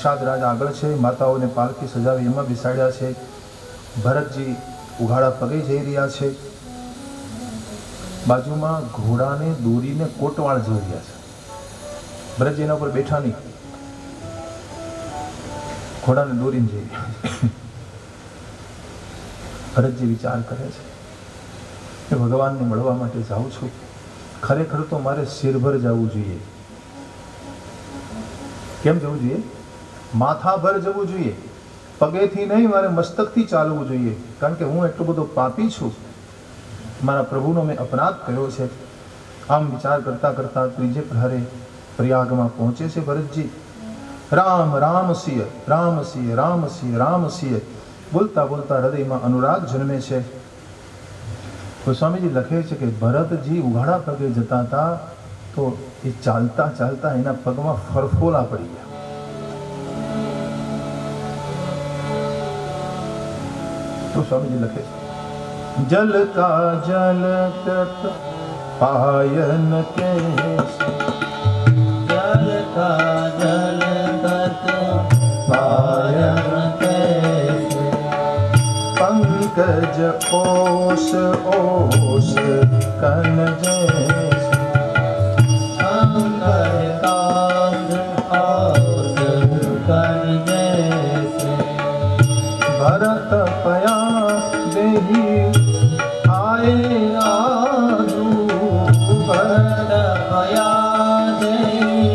નિષાદ રાજ આગળ છે, માતાઓને પાલખી સજાવી એમાં બેસાડ્યા છે. ભરતજી ઉઘાડા પગે જઈ રહ્યા છે. બાજુમાં ઘોડાને દોરીને કોટવાળ જઈ રહ્યા છે. ભરતજી એના ઉપર બેઠા નહીં, ઘોડાને દોરીને જઈ રહ્યા છે. ભરતજી વિચાર કરે છે કે ભગવાનને મળવા માટે જાઉં છું, ખરેખર તો મારે શિરભર જવું જોઈએ. કેમ જવું જોઈએ? માથાભર જવું જોઈએ, પગેથી નહીં, મારે મસ્તકથી ચાલવું જોઈએ. કારણ કે હું એટલો બધો પાપી છું, મારા પ્રભુનો મેં અપરાધ કર્યો છે. આમ વિચાર કરતા કરતા ત્રીજે પ્રહરે પ્રયાગમાં પહોંચે છે ભરતજી. રામ રામ સિય, રામ સિય, રામ સિય, રામ સિય બોલતા બોલતા હૃદયમાં અનુરાગ જન્મે છે. ગોસ્વામીજી લખે છે કે ભરતજી ઉઘાડા પગે જતા હતા તો એ ચાલતા ચાલતા એના પગમાં ફરફોલા પડી ગયા. તો સ્વામીજી લખે છે જલ કા જલ તત પાયન કેસે, જલ કા જલ તત પાયન કેસે, પંકજ ઓસ ઓસ કન જૈસે, અંગર કાંગ ઓસ કન જૈસે, ભરત પયા દેહી આયે આજુ, ભરત પયા દેહી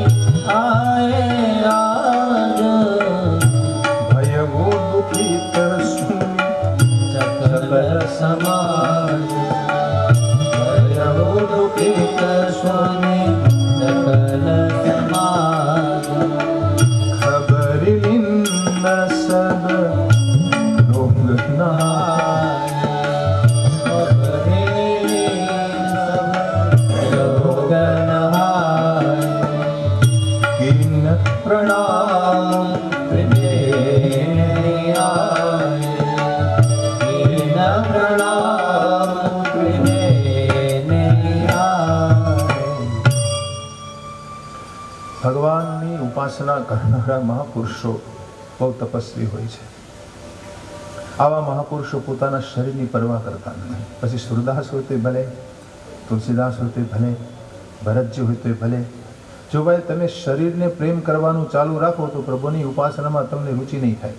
આયે આજુ, ભયવો દુખિત સુની સકલ સમાજ, ભયવો દુખિત સુની સકલ સમાજ, ખબર લીન સબ લોગ નહાય, કિન પ્રણામ ભગવાનની ઉપાસના કરનારા મહાપુરુષો બહુ તપસ્વી હોય છે. આવા મહાપુરુષો પોતાના શરીરની પરવા કરતા નથી. પછી સુરદાસ હોય તો ભલે, તુલસીદાસ હોય તો ભલે, ભરતજી હોય તો ભલે. જો ભાઈ તમે શરીરને પ્રેમ કરવાનું ચાલુ રાખો તો પ્રભુની ઉપાસનામાં તમને રુચિ નહીં થાય.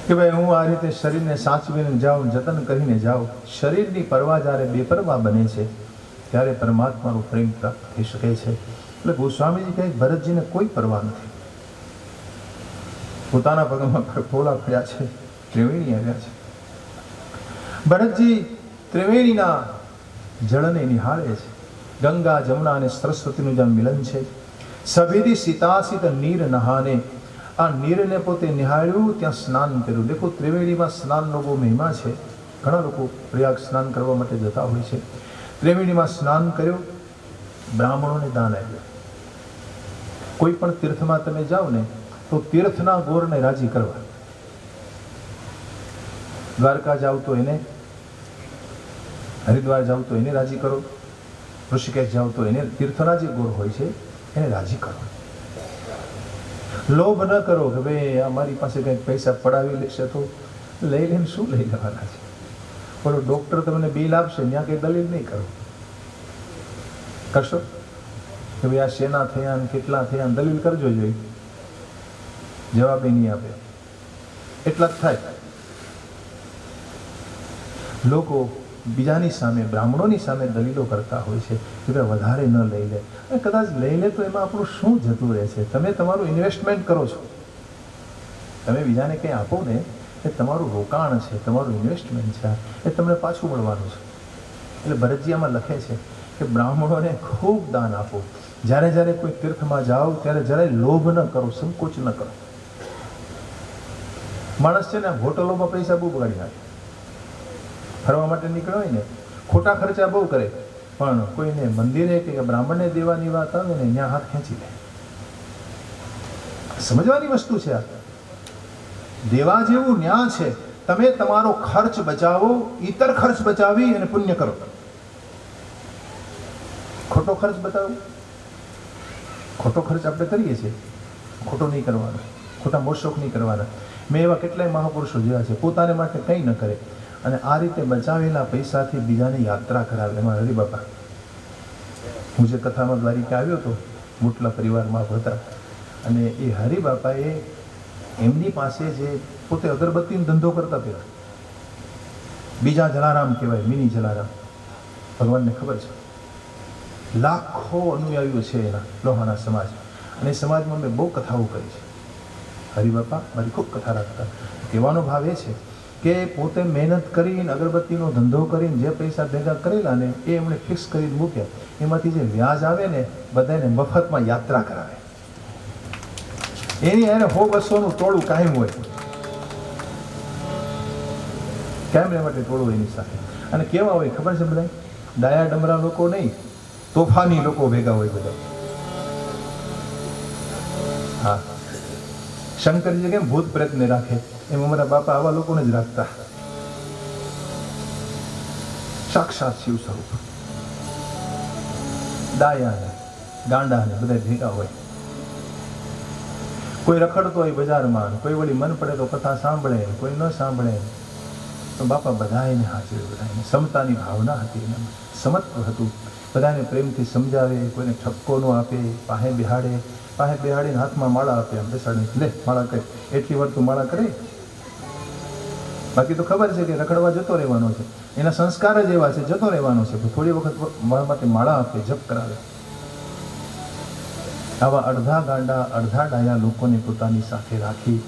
કે ભાઈ હું આ રીતે શરીરને સાચવીને જાઉં, જતન કરીને જાઉં. શરીરની પરવા જ્યારે બેપરવા બને છે ત્યારે પરમાત્માનો પ્રેમ પ્રાપ્ત થઈ શકે છે. એટલે ગોસ્વામીજી કહે ભરતજીને કોઈ પરવા નથી. પોતાના પગમાં ફોલા પડ્યા છે, ત્રિવેણી આવ્યા છે. ભરતજી ત્રિવેણીના જળને નિહાળે છે. ગંગા જમુના અને સરસ્વતીનું જ્યાં મિલન છે. સભેદી સીતાસિત નીર નહાને, આ નીરને પોતે નિહાળ્યું, ત્યાં સ્નાન કર્યું. દેખો ત્રિવેણીમાં સ્નાનનો બહુ મહિમા છે. ઘણા લોકો પ્રયાગ સ્નાન કરવા માટે જતા હોય છે. ત્રિવેણીમાં સ્નાન કર્યું, બ્રાહ્મણોને દાન આપ્યું. કોઈ પણ તીર્થમાં તમે જાઓ ને તો તીર્થના ગોરને રાજી કરવા. દ્વારકા જાઓ તો એને, હરિદ્વાર જાઓ તો એને રાજી કરો, ઋષિકેશ જાઓ તો એને, તીર્થના જે ગોર હોય છે એને રાજી કરો. લોભ ન કરો કે ભાઈ અમારી પાસે કંઈક પૈસા પડાવી લેશે તો લઈ લઈને શું લઈ લેવાના છે. બોલો ડૉક્ટર તમને બિલ આપશે, ત્યાં કંઈ દલીલ નહીં કરો. કરશો કે ભાઈ આ શેના થયા ને કેટલા થયા ને દલીલ કરજો જોઈએ, જવાબ નહીં આપે. એટલા જ થાય. લોકો બીજાની સામે, બ્રાહ્મણોની સામે દલીલો કરતા હોય છે કે ભાઈ વધારે ન લઈ લે. અને કદાચ લઈ લે તો એમાં આપણું શું જતું રહે છે? તમે તમારું ઇન્વેસ્ટમેન્ટ કરો છો, તમે બીજાને કંઈ આપો ને એ તમારું રોકાણ છે, તમારું ઇન્વેસ્ટમેન્ટ છે, એ તમને પાછું મળવાનું છે. એટલે ભરતજી આમાં લખે છે કે બ્રાહ્મણોને ખૂબ દાન આપો. જ્યારે જ્યારે કોઈ તીર્થમાં જાઓ ત્યારે જરાય લોભ ન કરો, સંકોચ ન કરો. માણસ છે ને હોટલોમાં પૈસા બહુ બગાડી નાખે. ફરવા માટે નીકળ્યો હોય ને ખોટા ખર્ચા બહુ કરે, પણ કોઈને મંદિરે કે બ્રાહ્મણને દેવાની વાત આવે ને ત્યાં હાથ ખેંચી લે. સમજવાની વસ્તુ છે આ. દેવા જેવું ન્યા છે. તમે તમારો ખર્ચ બચાવો, ઇતર ખર્ચ બચાવી અને પુણ્ય કરો. ખોટો ખર્ચ બતાવો, ખોટો ખર્ચ આપણે કરીએ છીએ. ખોટું નહીં કરવાનું, ખોટા મોશોક નહીં કરવાના. મેં એવા કેટલાય મહાપુરુષો જોયા છે, પોતાને માટે કંઈ ન કરે અને આ રીતે બચાવેલા પૈસાથી બીજાને યાત્રા કરાવે. એમાં હરિબાપા, હું જે કથામાં દ્વારિકા આવ્યો હતો, મોટલા પરિવારમાં હતા, અને એ હરિબાપાએ એમની પાસે જે પોતે અગરબત્તીનો ધંધો કરતા પહેલા, બીજા જલારામ કહેવાય, મિની જલારામ, ભગવાનને ખબર છે, લાખો અનુયાયીઓ છે એના લોહાણા સમાજ, અને એ સમાજમાં મેં બહુ કથાઓ કરી છે. હરિબાપા મારી ખૂબ કથા રાખતા. કહેવાનો ભાવ એ છે કે પોતે મહેનત કરીને અગરબત્તીનો ધંધો કરીને જે પૈસા ભેગા કરેલા ને એ એમણે ફિક્સ કરીને મૂક્યા, એમાંથી જે વ્યાજ આવે ને બધાને મફતમાં યાત્રા કરાવે. એની એને 100-200નું ટોળું કાયમ હોય, કેમ એ માટે ટોળું એની સાથે. અને કેવા હોય ખબર છે બધા? ડાયા ડમરા લોકો નહીં, તોફાની લોકો ભેગા હોય બધા. હા, શંકરજી કેમ ભૂત પ્રેતને રાખે, એમ અમારા બાપા આવા લોકોને જ રાખતા. સાક્ષાત શિવ સ્વરૂપ, ડાયા ગાંડા ને બધા ભેગા હોય. કોઈ રખડતો હોય બજારમાં, કોઈ વળી મન પડે તો કથા સાંભળે, કોઈ ન સાંભળે, તો બાપા બધાને હાજર, બધાને સમતાની ભાવના હતી, એનામાં સમત્વ હતું. બધાને પ્રેમથી સમજાવે, કોઈને ઠપકો ન આપે, પાસે બેહાડીને હાથમાં માળા આપે, આમ બેસાડીને લે માળા કરે, એટલી વાર તું માળા કરે. બાકી તો ખબર છે કે રખડવા જતો રહેવાનો છે, એના સંસ્કાર જ એવા છે, જતો રહેવાનો છે. થોડી વખત મારા માટે માળા આપે, જપ કરાવે. આવા અડધા ગાંડા અડધા ડાયા લોકોને પોતાની સાથે રાખી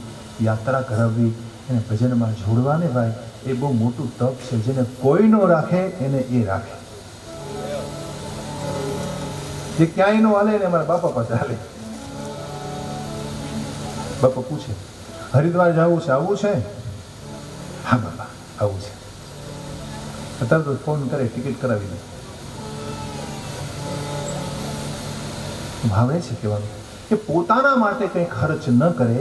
યાત્રા કરાવવી, એને ભજનમાં જોડવાને ભાઈ, એ બહુ મોટું તપ છે. જેને કોઈ નો રાખે એને એ રાખે. જે ક્યાંય નો હાલે એને અમારા બાપા પાસે હાલે. બાપા પૂછે, હરિદ્વાર જવું છે, આવું છે? હા બાપા આવું છે. અત્યારે તો ફોન કરે, ટિકિટ કરાવી દે. ભાવે છે કહેવાનું કે પોતાના માટે કંઈ ખર્ચ ન કરે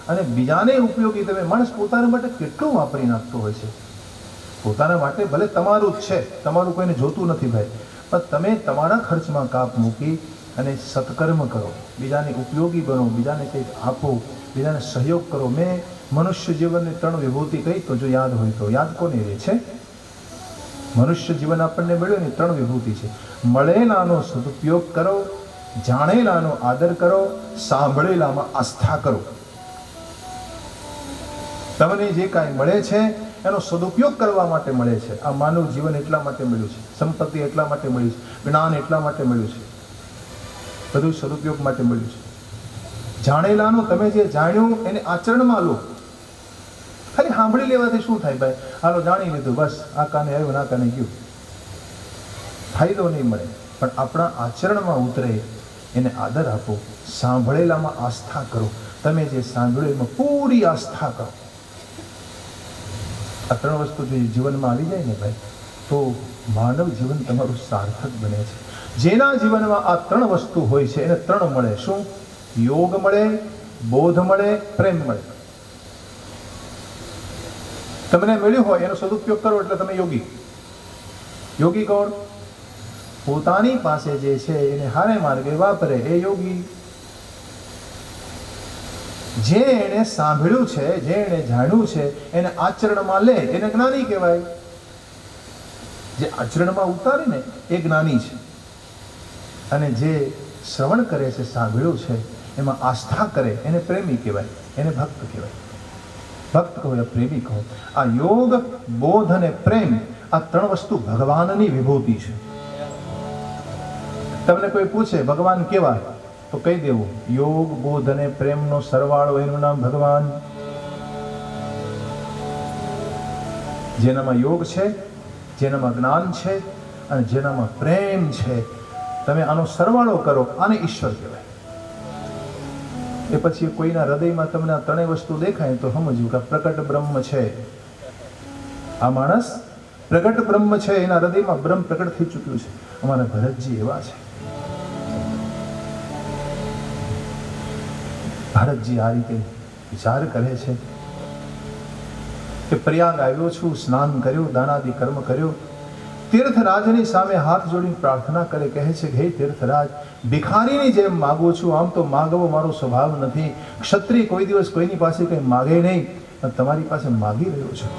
અને બીજાને ઉપયોગી. તમે માણસ પોતાના માટે કેટલું વાપરી નાખતો હોય છે. પોતાના માટે ભલે તમારું જ છે, તમારું કોઈને જોતું નથી ભાઈ, પણ તમે તમારા ખર્ચમાં કાપ મૂકી અને સત્કર્મ કરો, બીજાને ઉપયોગી બનો, બીજાને કંઈક આપો, બીજાને સહયોગ કરો. મેં મનુષ્ય જીવનની 3 વિભૂતિ કહી, તો જો યાદ હોય તો યાદ કોને રહે છે? મનુષ્ય જીવન આપણને મળ્યું ને 3 વિભૂતિ છે. મળેલાનો સદુપયોગ કરો, જાણેલાનો આદર કરો, સાંભળેલામાં આસ્થા કરો. તમને જે કાંઈ મળે છે એનો સદુપયોગ કરવા માટે મળે છે. આ માનવ જીવન એટલા માટે મળ્યું છે, સંપત્તિ એટલા માટે મળી છે, જ્ઞાન એટલા માટે મળ્યું છે, બધું સદુપયોગ માટે મળ્યું છે. જાણેલાનું તમે જે જાણ્યું એને આચરણમાં લો. ખાલી સાંભળી લેવાથી શું થાય ભાઈ? હાલો જાણી લીધું, બસ આ કાને આવ્યું, ના કાને ગયું, ફાયદો નહીં મળે. પણ આપણા આચરણમાં ઉતરે, એને આદર આપો, સાંભળેલામાં આસ્થા કરો. તમે જે સાંભળ્યું એમાં પૂરી આસ્થા કરો. આ 3 વસ્તુ જો જીવનમાં આવી જાય ને ભાઈ, તો માનવ જીવન તમારું સાર્થક બને છે. જેના જીવનમાં આ 3 વસ્તુ હોય છે એને 3 મળે. શું? યોગ મળે, બોધ મળે, પ્રેમ મળે. તમને મળ્યું હોય એનો સદુપયોગ કરો એટલે તમે યોગી. યોગી કોણ? પોતાની પાસે જે છે એને હારે માર્ગે વાપરે એ યોગી. જે એને સાંભળ્યું છે, જે એને જાણ્યું છે, એને આચરણમાં લે એને જ્ઞાની કહેવાય. જે આચરણમાં ઉતારે ને એ જ્ઞાની છે. અને જે શ્રવણ કરે છે, સાંભળ્યું છે, એમાં આસ્થા કરે એને પ્રેમી કહેવાય, એને ભક્ત કહેવાય. ભક્ત કહો યા પ્રેમી કહો. આ યોગ, બોધ અને પ્રેમ, આ 3 વસ્તુ ભગવાનની વિભૂતિ છે. તમને કોઈ પૂછે ભગવાન કેવા, તો કહી દેવું યોગ, બોધ અને પ્રેમનો સરવાળો, એનું નામ ભગવાન. જેનામાં યોગ છે, જેનામાં જ્ઞાન છે અને જેનામાં પ્રેમ છે, તમે આનો સરવાળો કરો, આને ઈશ્વર કહેવાય. એ પછી કોઈના હૃદયમાં તમને આ 3 વસ્તુ દેખાય તો સમજવું કે પ્રકટ બ્રહ્મ છે. આ માણસ પ્રગટ બ્રહ્મ છે, એના હૃદયમાં બ્રહ્મ પ્રગટ થઈ ચૂક્યું છે. અમારા ભરતજી એવા છે. ભારતજી આ રીતે વિચાર કરે છે કે પ્રયાગ આવ્યો છું, સ્નાન કર્યું, દાનાદિ કર્મ કર્યું, તીર્થરાજની સામે હાથ જોડીને પ્રાર્થના કરે, કહે છે કે હે તીર્થરાજ, ભિખારીની જેમ માગું છું. આમ તો માગવો મારો સ્વભાવ નથી. ક્ષત્રિય કોઈ દિવસ કોઈની પાસે કંઈ માગે નહીં, પણ તમારી પાસે માગી રહ્યો છું.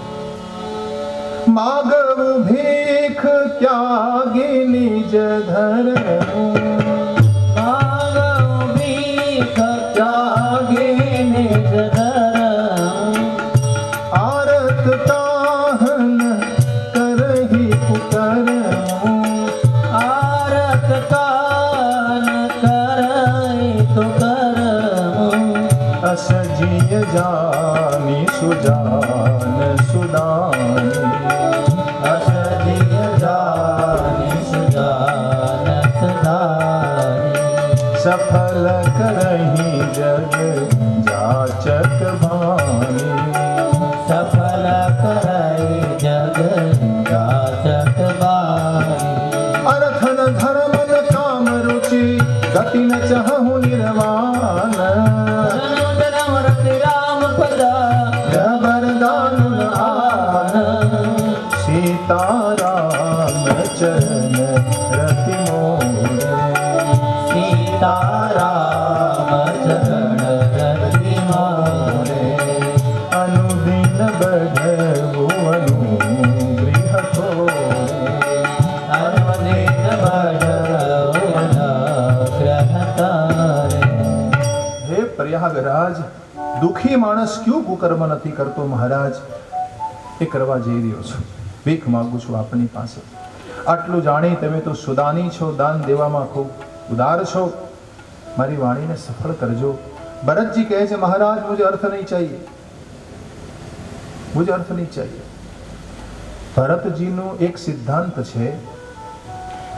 માગવું ભીખ ત્યાગી નિજ ધર્મ, માગવું ભીખ ત્યાગી નિજ ધર્મ, આરત તાહન કરહી પુકર્મ, આરત કાન કરઈ તો કરમ, અસજીય જાની સુજાન સુદાની, અસજીય જાની સુજાન સુદાની, સફલ કરહી જગ જાચક ભાની, સફલ કરઈ જગ જાચક બાની, અર્થ ન ધર્મ ન કામ રુચિ ગતિ ન ચાહું નિર્વાણ, ધર્મ રતિ રામ પદા વરદાન આન, સીતારામ ચરણ રતિ મોરે, સીતારામ ચરણ રતિ મોરે, અનુદિન બઢવું અનુગૃહ થોરે, અનુદિન બઢવું અનુગ્રહ તારે. હે પ્રયાગરાજ, દુખી માણસ ક્યું કુકર્મ નથી કરતો મહારાજ? એ કરવા જઈ રહ્યો છું. ભીખ માંગુ છું આપની પાસે. આટલું જાણી તમે તો સુદાની છો, દાન દેવામાં ખૂબ ઉદાર છો. મારી વાણીને સફળ કરજો. ભરતજી કહે છે મહારાજ, મુझे अर्थ नहीं चाहिए, मुझे अर्थ नहीं चाहिए. ભરતજીનો એક સિદ્ધાંત છે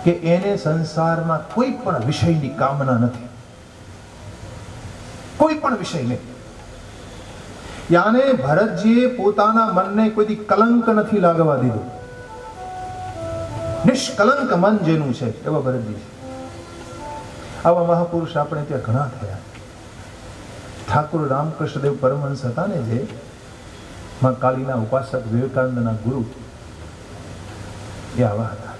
કે એને સંસારમાં કોઈ પણ વિષયની કામના નથી, કોઈ પણ વિષય નહીં. યાને ભરતજીએ પોતાના મનને કોઈ કલંક નથી લાગવા દીધું. નિષ્કલંક મન જેનું છે એવા ભરતજી છે. આવા મહાપુરુષ આપણે ત્યાં ઘણા થયા. ઠાકુર રામકૃષ્ણદેવ પરમહંસ હતા ને, જે માં કાળીના ઉપાસક વિવેકાનંદના ગુરુ, એ આવા હતા.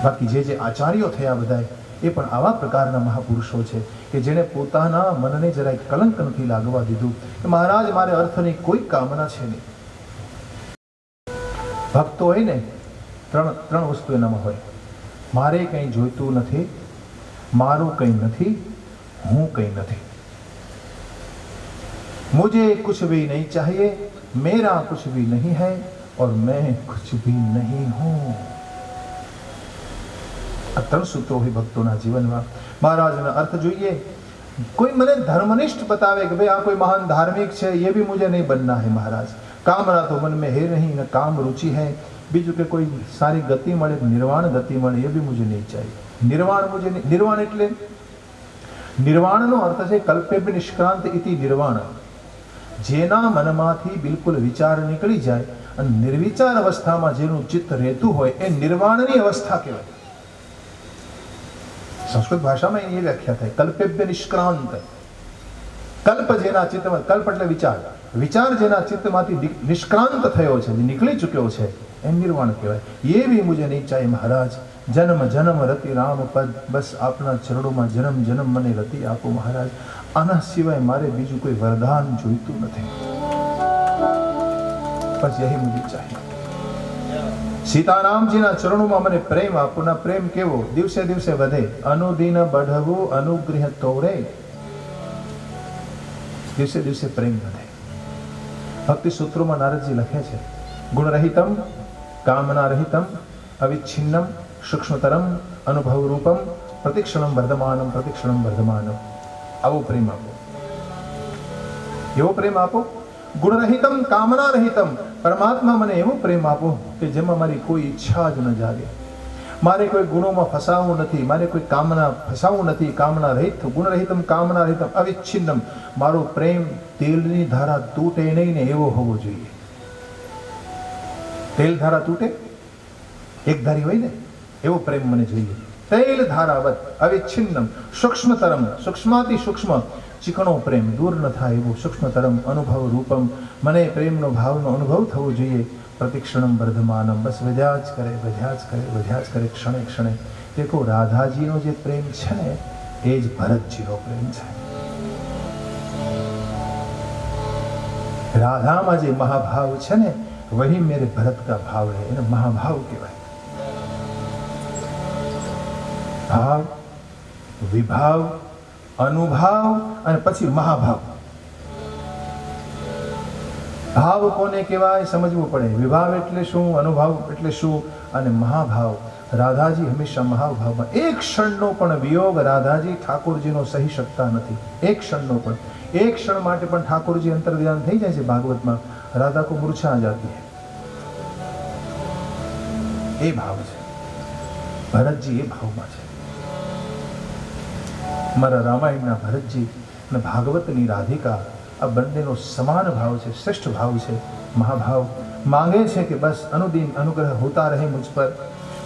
બાકી જે આચાર્યો થયા બધા એ પણ આવા પ્રકારના મહાપુરુષો છે કે જેણે પોતાના મનને જરાય કલંક નથી લાગવા દીધું કે મહારાજ મારે અર્થની કોઈ કામના છે નહીં. ભક્તો હોય ને, ત્રણ વસ્તુ એનામાં હોય. મારે કંઈ જોઈતું નથી, મારું કંઈ નથી, હું કંઈ નથી. मुझे कुछ भी नहीं चाहिए, मेरा कुछ भी नहीं है और मैं कुछ भी नहीं हूं. આ ત્રણ સૂત્રો હોય ભક્તોના જીવનમાં. મહારાજના અર્થ જોઈએ. કોઈ મને ધર્મનિષ્ઠ બતાવે કે ભાઈ આ કોઈ મહાન ધાર્મિક છે, ये भी मुझे नहीं बनना है महाराज. कामना तो मन में है नहीं, न काम रुचि है. બીજું કે કોઈ સારી ગતિ મળે, નિર્વાણ ગતિ મળે, ये भी मुझे नहीं चाहिए. નિર્વાણ મુझे नहीं. નિર્વાણ એટલે નિર્વાણનો અર્થ છે કલ્પેભ્ય નિષ્ક્રાંત ઇતિ નિર્વાણ. જેના મનમાંથી બિલકુલ વિચાર નીકળી જાય અને નિર્વિચાર અવસ્થામાં જેનું ચિત્ત રહેતું હોય એ નિર્વાણની અવસ્થા કહેવાય. સંસ્કૃત ભાષામાં એની વ્યાખ્યા થાય, કલ્પેભ્ય નિષ્ક્રાંત. કલ્પ જેના ચિત્તમાં, કલ્પ એટલે વિચાર, વિચાર જેના ચિત્તમાંથી નિષ્ક્રાંત થયો છે, જે નીકળી ચૂક્યો છે, એ નિર્વાણ કહેવાય. ये भी मुझे नहीं चाहिए महाराज. जन्म जन्म रति राम पद. बस આપના ચરણોમાં જન્મ જન્મ મને રતિ આપો મહારાજ. આના સિવાય મારે બીજું કોઈ વરદાન જોઈતું નથી. બસ यही मुझे चाहिए. સીતારામજીના ચરણોમાં મને પ્રેમ આપો. ના પ્રેમ કેવો? દિવસે દિવસે વધે. અનુદિન બઢવું અનુગ્રહ તોરે. દિવસે દિવસે પ્રેમ વધે. ભક્તિ સૂત્રોમાં નારદજી લખે છે, ગુણરહિતમ કામના રહિતમ અવિચ્છિન્નમ સૂક્ષ્મતરમ અનુભવ રૂપમ પ્રતિક્ષણમ વર્ધમાનમ પ્રતિક્ષણમ વર્ધમાનમ. આવો પ્રેમ આપો. એવો પ્રેમ આપો. ગુણરહિતમ કામના રહિતમ. પરમાત્મા મને એવો પ્રેમ આપો કે જેમાં મારી કોઈ ઈચ્છા જ ન જાગે. મારે કોઈ ગુણોમાં ફસાવવું નથી, મારે કોઈ કામના ફસાવવું નથી. કામના રહિત, ગુણરહિતમ કામના રહિતમ અવિચ્છિન્નમ. મારો પ્રેમ તેલની ધારા તૂટે નહીં ને એવો હોવો જોઈએ. તેલ ધારા તૂટે, એક ધારી હોય ને, એવો પ્રેમ મને જોઈએ. તેલ ધારાવત અવિચ્છિન્નમ સૂક્ષ્મતરમ. સૂક્ષ્માતિ સૂક્ષ્મ ચીકણો પ્રેમ, દૂર ન થાય એવો સૂક્ષ્મતરમ અનુભવ રૂપમ. મને પ્રેમનો ભાવનો અનુભવ થવો જોઈએ. પ્રતિક્ષણમ વર્ધમાનમ, બસ વધ્યા જ કરે, વધ્યા જ કરે, વધ્યા જ કરે, ક્ષણે ક્ષણે. દેખો રાધાજીનો જે પ્રેમ છે ને એ જ ભરતજીનો પ્રેમ છે. રાધામાં જે મહાભાવ છે ને વહી મેરે ભરત કા ભાવ હે, એને મહાભાવ કહેવાય. ભાવ, વિભાવ, અનુભાવ અને પછી મહાભાવ. ભાવ કોને કહેવાય સમજવું પડે. વિભાવ એટલે શું, અનુભાવ એટલે શું અને મહાભાવ. રાધાજી હંમેશા મહાભાવમાં. એક ક્ષણનો પણ વિયોગ રાધાજી ઠાકોરજીનો સહી શકતા નથી. એક ક્ષણનો પણ, એક ક્ષણ માટે પણ ઠાકોરજી અંતર્ધ્યાન થઈ જાય છે. ભાગવતમાં રાધા કો મૂર્છા આ જાતી હૈ, એ ભાવ છે. ભરતજી એ ભાવમાં છે. મારા રામાયણના ભરતજી અને ભાગવતની રાધિકા આ બંનેનો સમાન ભાવ છે, શ્રેષ્ઠ ભાવ છે, મહાભાવ. માંગે છે કે બસ અનુદિન અનુગ્રહ હોતા રહે મુझ પર.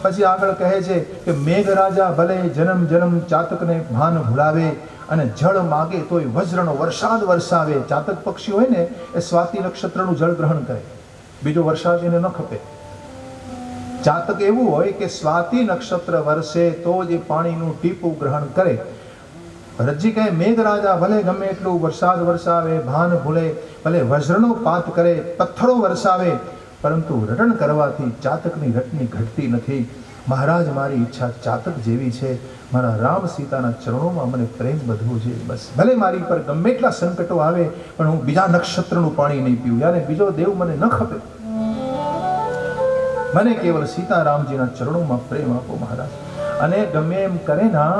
પછી આગળ કહે છે કે મેઘરાજા ભલે જન્મ જન્મ ચાતકને ભાન ભૂલાવે અને જળ માગે તોય વજ્રનો વરસાદ વરસાવે. ચાતક પક્ષી હોય ને એ સ્વાતિ નક્ષત્રનું જળ ગ્રહણ કરે, બીજો વરસાદ એને ન ખપે. ચાતક એવું હોય કે સ્વાતિ નક્ષત્ર વરસે તો જ એ પાણીનું ટીપું ગ્રહણ કરે. ભરતજી કહે મેઘરાજા ભલે ગમે એટલું વરસાદ વરસાવે, ભાન ભૂલે, ભલે વજ્રનો પાત કરે, પથ્થરો વરસાવે, પરંતુ રટણ કરવાથી ચાતકની રટની ઘટતી નથી. મહારાજ મારી ઈચ્છા ચાતક જેવી છે. મારા રામ સીતાના ચરણોમાં મને પ્રેમ વધવો જોઈએ. બસ ભલે મારી પર ગમે એટલા સંકટો આવે પણ હું બીજા નક્ષત્રનું પાણી નહીં પીવું, યાને બીજો દેવ મને ન ખપે. મને કેવલ સીતારામજીના ચરણોમાં પ્રેમ આપો મહારાજ. અને ગમે એમ કરે ના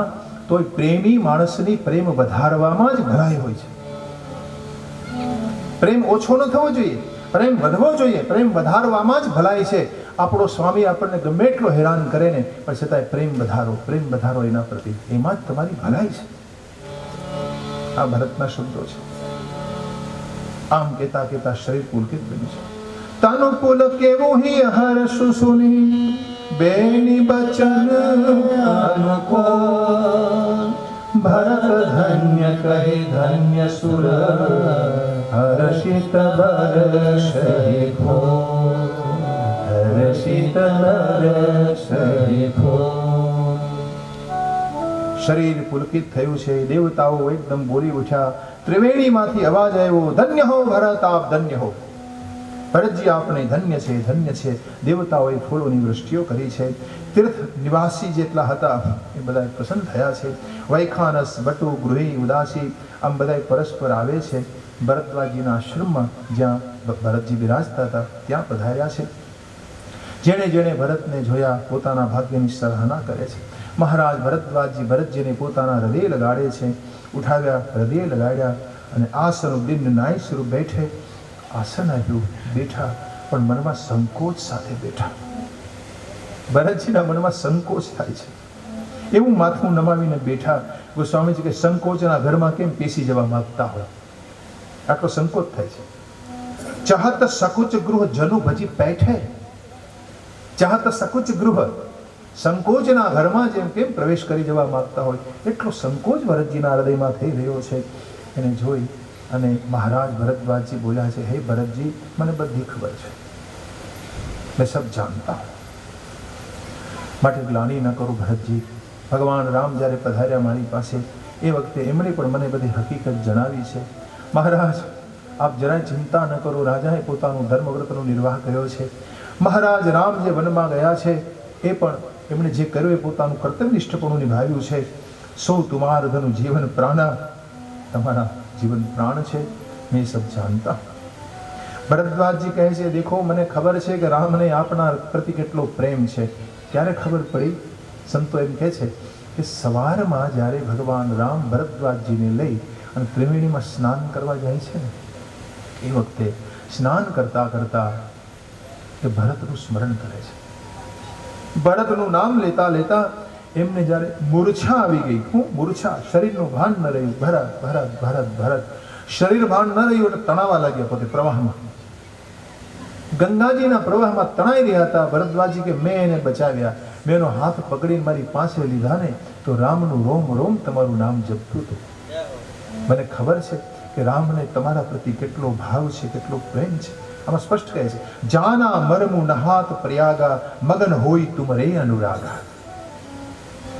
તોય પ્રેમી માણસની પ્રેમ વધારવામાં જ ભલાઈ હોય છે. પ્રેમ ઓછો ન થવો જોઈએ, પ્રેમ વધવો જોઈએ. પ્રેમ વધારવામાં જ ભલાઈ છે. આપણો સ્વામી આપણને ગમે એટલો હેરાન કરે ને પણ છતાંય પ્રેમ વધારો એના પ્રતિ, એમાં જ તમારી ભલાઈ છે. આ ભરતના શબ્દો છે. આમ કહેતા કહેતા શરીર પુલકિત બન્યું છે. તનુ પુલકેવું હિ હર્ષ સુની બેની બચન અનુકૂળ. ભરત ધન્ય કહે ધન્ય સુર હર્ષિત બરસહિ ફૂલ. હર્ષિત બરસહિ ફૂલ. શરીર પુલકિત થયું છે. દેવતાઓ એકદમ બોલી ઉઠ્યા. ત્રિવેણીમાંથી અવાજ આવ્યો, ધન્ય હો ભરત, આપ ધન્ય હો. ભરતજી આપણે ધન્ય છે, ધન્ય છે. દેવતાઓએ ફૂલોની વૃષ્ટિઓ કરી છે. તીર્થ નિવાસી જેટલા હતા એ બધા પ્રસન્ન થયા છે. વૈખાનસ બટુ ગૃહી ઉદાસી આમ બધા પરસ્પર આવે છે. ભરદ્વાજીના આશ્રમમાં જ્યાં ભરતજી બિરાજતા હતા ત્યાં પધાર્યા છે. જેણે જેણે ભરતને જોયા પોતાના ભાગ્યની સરાહના કરે છે. મહારાજ ભરદ્વાજી ભરતજીને પોતાના હૃદય લગાડે છે. ઉઠાવ્યા, હૃદય લગાડ્યા અને આસન દિન નાય સ્વરૂપ બેઠે. આસન આપ્યું, બેઠા, પણ મનમાં સંકોચ સાથે બેઠા. ભરતજીના મનમાં સંકોચ થાય છે. એવું માથું નમાવીને બેઠા. ગોસ્વામીજી કે સંકોચના ઘરમાં કેમ પેસી જવા માંગતા હોય, આટલો સંકોચ થાય છે. ચાહત સકુચ ગૃહ જનુ ભજી બેઠે. ચાહત સકુચ ગૃહ, સંકોચના ઘરમાં જેમ કેમ પ્રવેશ કરી જવા માંગતા હોય એટલો સંકોચ ભરતજીના હૃદયમાં થઈ રહ્યો છે. એને જોઈ અને મહારાજ ભરદ્વાજી બોલ્યા છે, હે ભરતજી, મને બધી ખબર છે, મેં સબ જાણતા હું, માટે ગ્લાનિ ન કરું ભરતજી. ભગવાન રામ જ્યારે પધાર્યા મારી પાસે એ વખતે એમણે પણ મને બધી હકીકત જણાવી છે. મહારાજ આપ જરાય ચિંતા ન કરો. રાજાએ પોતાનું ધર્મવ્રતનો નિર્વાહ કર્યો છે. મહારાજ રામ જે વનમાં ગયા છે એ પણ એમણે જે કર્યું એ પોતાનું કર્તવ્યનિષ્ઠપણું નિભાવ્યું છે. સૌ તુમાર ધનું જીવન પ્રાણા, તમારા જીવન પ્રાણ છે, મેં સબ જાણતા. ભરદ્વાજજી કહે છે, દેખો મને ખબર છે કે રામને આપના પ્રતિ કેટલો પ્રેમ છે. ક્યારે ખબર પડી? સંતો એમ કહે છે કે સવારમાં જ્યારે ભગવાન રામ ભરદ્વાજજીને લઈ અને ત્રિવેણીમાં સ્નાન કરવા જાય છે ને એ વખતે સ્નાન કરતા કરતા એ ભરતનું સ્મરણ કરે છે. ભરતનું નામ લેતા લેતા એમને જ્યારે મૂર્છા આવી ગઈ. હું મૂર્છા, શરીરનું ભાન ન રહ્યું. ભરત ભરત ભરત ભરત, શરીર ભાન ન રહ્યું એટલે તણાવા લાગ્યા પોતે પ્રવાહમાં. ગંગાજીના પ્રવાહમાં તણાઈ રહ્યા હતા. ભરદ્વાજી કે મેં એને બચાવ્યા, મેં એનો હાથ પકડીને મારી પાસે લીધા ને તો રામનું રોમ રોમ તમારું નામ જપતું હતું. મને ખબર છે કે રામને તમારા પ્રતિ કેટલો ભાવ છે, કેટલો પ્રેમ છે. આમાં સ્પષ્ટ કહે છે, જાના મરમુ નહાત પ્રયાગા, મગન હોય તુમરે અનુરાગા.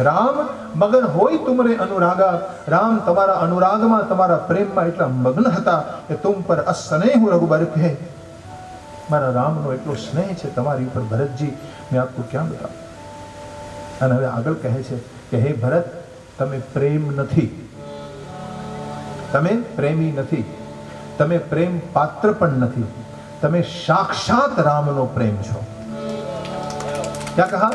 રામ મગન હોય તુમરે અનુરાગા. રામ તમારા અનુરાગમાં, તમારા પ્રેમમાં એટલા મગ્ન હતા કે તુમ પર અસ્નેહ રઘુબર કહે. મારા રામનો એટલો સ્નેહ છે તમારી ઉપર ભરતજી, મેં આપકો ક્યાં બતાવું. અને હવે આગળ કહે છે કે હે ભરત, તમે પ્રેમ નથી, તમે પ્રેમી નથી, તમે પ્રેમ પાત્ર પણ નથી, તમે સાક્ષાત રામનો પ્રેમ છો. ક્યાં કહા?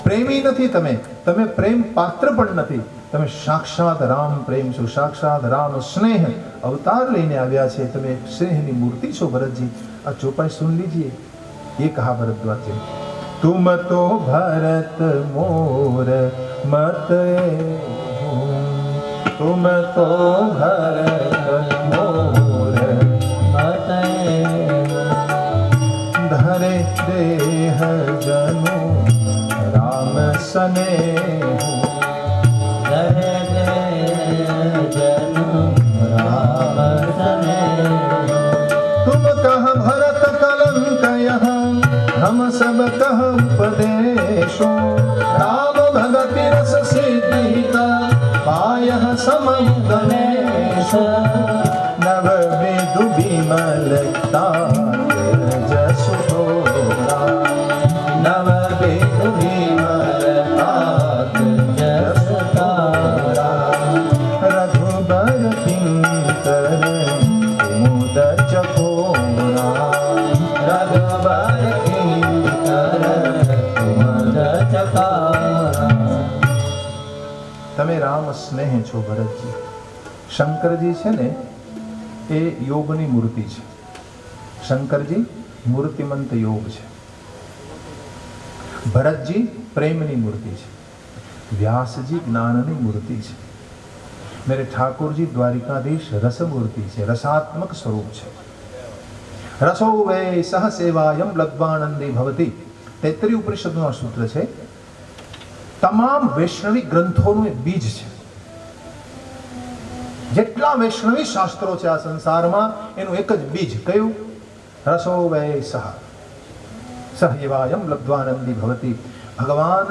પ્રેમી નથી તમે, તમે પ્રેમ પાત્ર પણ નથી, તમે સાક્ષાત રામ પ્રેમ છો, સાક્ષાત રામ સ્નેહ અવતાર લઈને આવ્યા છે, તમે સ્નેહની મૂર્તિ છો ભરતજી. આ ચોપાઈ સુન લીજીએ. ये कहा भरद्वाज जी, तुम तो भरत मोर मत हो, तुम तो भरत मोर मत धरे देह जनु राम सने धरे जनु राम सने. तुम कह भरत कलंक यहाँ, हम सब कह उपदेशो, राम भगति रस सिद्धिता पायः समम गणेश, नव विदु विमलता जसु थोरा, नव विदु विमलता जसु थोरा, रघुबर किंकर मुद चकोरा, रघुबर તમે રામ સ્નેહ છો ભરતજી. શંકરજી છે ને એ યોગની મૂર્તિ છે. શંકરજી મૂર્તિમંત યોગ છે. ભરતજી પ્રેમની મૂર્તિ છે. વ્યાસજી જ્ઞાનની મૂર્તિ છે. મેરે ઠાકોરજી દ્વારિકાધીશ રસ મૂર્તિ છે, રસાત્મક સ્વરૂપ છે. રસો વૈ સહ સેવાયમ લબ્ધ્વાનંદી ભવતી. તૈત્તરીય ઉપનિષદનું આ સૂત્ર છે. તમામ વૈષ્ણવી ગ્રંથોનું એક બીજ છે. જેટલા વૈષ્ણવી શાસ્ત્રો છે આ સંસારમાં, એનું એક જ બીજ કયું? રસો વૈ સહ એવાયમ લબ્ધ્વાનંદી ભવતી. ભગવાન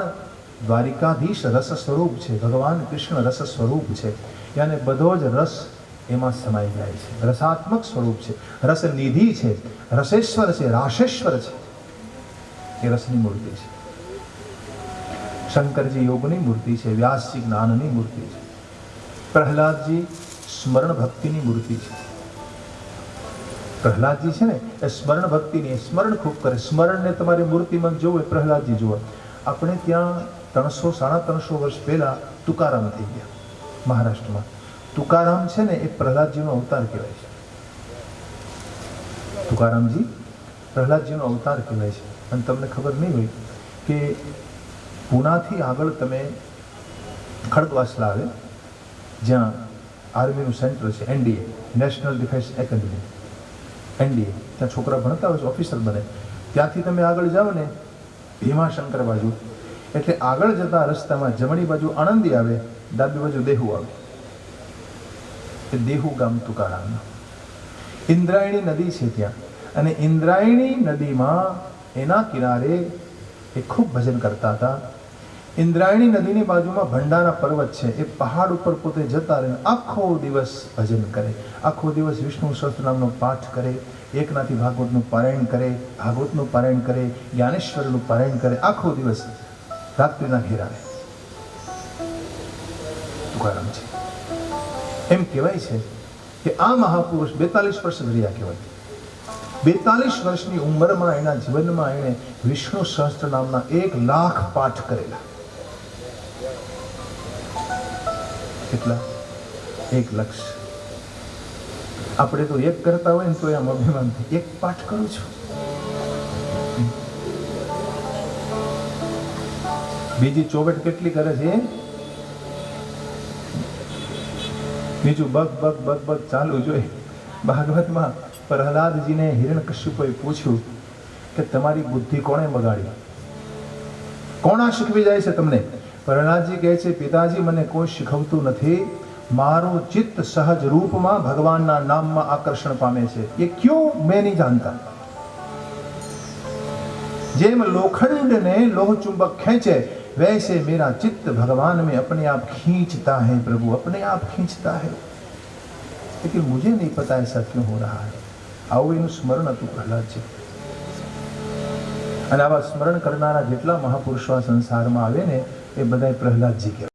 દ્વારિકાધીશ રસ સ્વરૂપ છે, ભગવાન કૃષ્ણ રસ સ્વરૂપ છે, યાને બધો જ રસ એમાં સમાઈ જાય છે. રસાત્મક સ્વરૂપ છે, રસ નિધિ છે, રસેશ્વર છે, રાશેશ્વર છે. એ રસની મૂર્તિ છે. શંકરજી યોગની મૂર્તિ છે, વ્યાસજી જ્ઞાનની મૂર્તિ છે, પ્રહલાદજી સ્મરણ ભક્તિની મૂર્તિ છે. પ્રહલાદજી છે ને એ સ્મરણ ભક્તિની, સ્મરણ ખૂબ કરે. સ્મરણને તમારી મૂર્તિમાં જોવું એ પ્રહલાદજી જુઓ. આપણે ત્યાં 300-350 વર્ષ પહેલા તુકારામ થઈ ગયા મહારાષ્ટ્રમાં. તુકારામ છે ને એ પ્રહલાદજીનો અવતાર કહેવાય છે. તુકારામજી પ્રહલાદજીનો અવતાર કહેવાય છે. અને તમને ખબર નહીં હોય કે પૂનાથી આગળ તમે ખડકવાસલા આવે, જ્યાં આર્મીનું સેન્ટર છે, NDA national defence academy, NDA, ત્યાં છોકરા ભણતા હોય છે, ઓફિસર બને. ત્યાંથી તમે આગળ જાઓ ને ભીમાશંકર બાજુ, એટલે આગળ જતા રસ્તામાં જમણી બાજુ આણંદી આવે, ડાબી બાજુ દેહુ આવે. એ દેહુ ગામ તુકારામનું. ઇન્દ્રાયણી નદી છે ત્યાં, અને ઇન્દ્રાયણી નદીમાં એના કિનારે એ ખૂબ ભજન કરતા હતા. ઇન્દ્રાયણી નદીની બાજુમાં ભંડારા પર્વત છે. એ પહાડ ઉપર પોતે જતા રહે, આખો દિવસ ભજન કરે, આખો દિવસ વિષ્ણુ સહસ્રનામનો પાઠ કરે, એકનાથી ભાગવતનું પારાયણ કરે, ભાગવતનું પારાયણ કરે, જ્ઞાનેશ્વરનું પારાયણ કરે, આખો દિવસ રાત્રિના ઘેર આવે. તુકારામ છે. એમ કહેવાય છે કે આ મહાપુરુષ 42 વર્ષ રહ્યા કહેવાય. 42 વર્ષની ઉંમરમાં એના જીવનમાં એણે વિષ્ણુ સહસ્ત્ર નામના 1 લાખ પાઠ કરેલા. કેટલા? 1 લાખ. આપણે તો એક કરતા હોય ને તો એમ અભિમાન થાય, એક પાઠ કરું છું. બીજી ચોવટ કેટલી કરે છે? બીજું બગ બગ બગ બગ ચાલુ જોઈએ. ભાગવતમાં પ્રહલાદજીને હિરણ્યકશ્યપુએ પૂછ્યું કે તમારી બુદ્ધિ કોણે બગાડી? કોણ શીખવી જાય છે તમને? પ્રહલાદજી કહે છે, પિતાજી મને કોઈ શીખવતું નથી, મારું ચિત્ત સહજ રૂપમાં ભગવાનના નામમાં આકર્ષણ પામે છે. એ ક્યું મેં નહીં જાણતા. જેમ लोखंड ने लोह चुंबक खींचे वैसे मेरा चित्त भगवान में अपने आप खींचता है प्रभु, अपने आप खींचता है. लेकिन मुझे नहीं पता ऐसा क्यों हो रहा है. આવું એનું સ્મરણ હતું પ્રહલાદજી. અને આવા સ્મરણ કરનારા જેટલા મહાપુરુષો આ સંસારમાં આવે ને એ બધાય પ્રહલાદજી કહેવાય.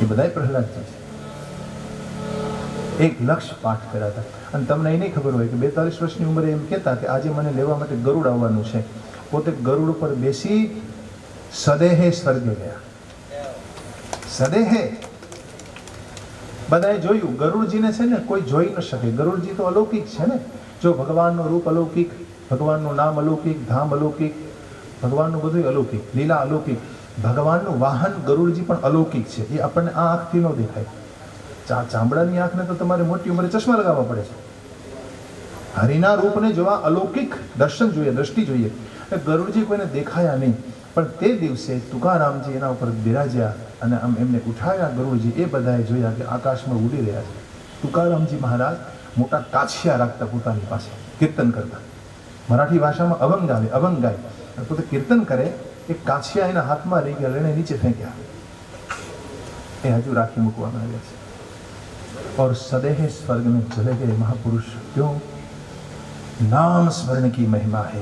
એ બધાય પ્રહલાદજી છે. એક લક્ષ પાઠ કર્યા હતા. અને તમને એ નહીં ખબર હોય કે 42 વર્ષની ઉંમરે એમ કહેતા કે આજે મને લેવા માટે ગરુડ આવવાનું છે. પોતે ગરુડ ઉપર બેસી સદેહે સ્વર્ગે ગયા. સદેહે. બધાએ જોયું ગરુડજીને છે ને કોઈ જોઈ ન શકે. ગરુડજી તો અલૌકિક છે ને. જો ભગવાનનું રૂપ અલૌકિક, ભગવાનનું નામ અલૌકિક, ધામ અલૌકિક, ભગવાનનું બધું અલૌકિક, લીલા અલૌકિક. ભગવાનનું વાહન ગરુડજી પણ અલૌકિક છે. એ આપણને આ આંખથી ન દેખાય. ચામડાની આંખને તો તમારે મોટી ઉંમરે ચશ્મા લગાવવા પડે છે. હરિના રૂપને જોવા અલૌકિક દર્શન જોઈએ, દ્રષ્ટિ જોઈએ. ગરુડજી કોઈને દેખાયા નહીં, પણ તે દિવસે તુકારામજી એના ઉપર બિરાજ્યા અને આમ એમને ઉઠાવ્યા ગરુડજી. એ બધાએ જોયા કે આકાશમાં ઉડી રહ્યા છે. તુકારામજી મહારાજ મોટા કાછિયા રાખતા પોતાની પાસે, કીર્તન કરતા. મરાઠી ભાષામાં અભંગ આવે, અભંગ ગાય. પોતે કીર્તન કરે. એક કાછિયા એના હાથમાં રહી ગયા, એને નીચે ફેંક્યા. એ હજુ રાખી મૂકવામાં આવ્યા છે. और सदेह स्वर्ग में चले गए महापुरुष. क्यों? नाम स्मरण की महिमा है.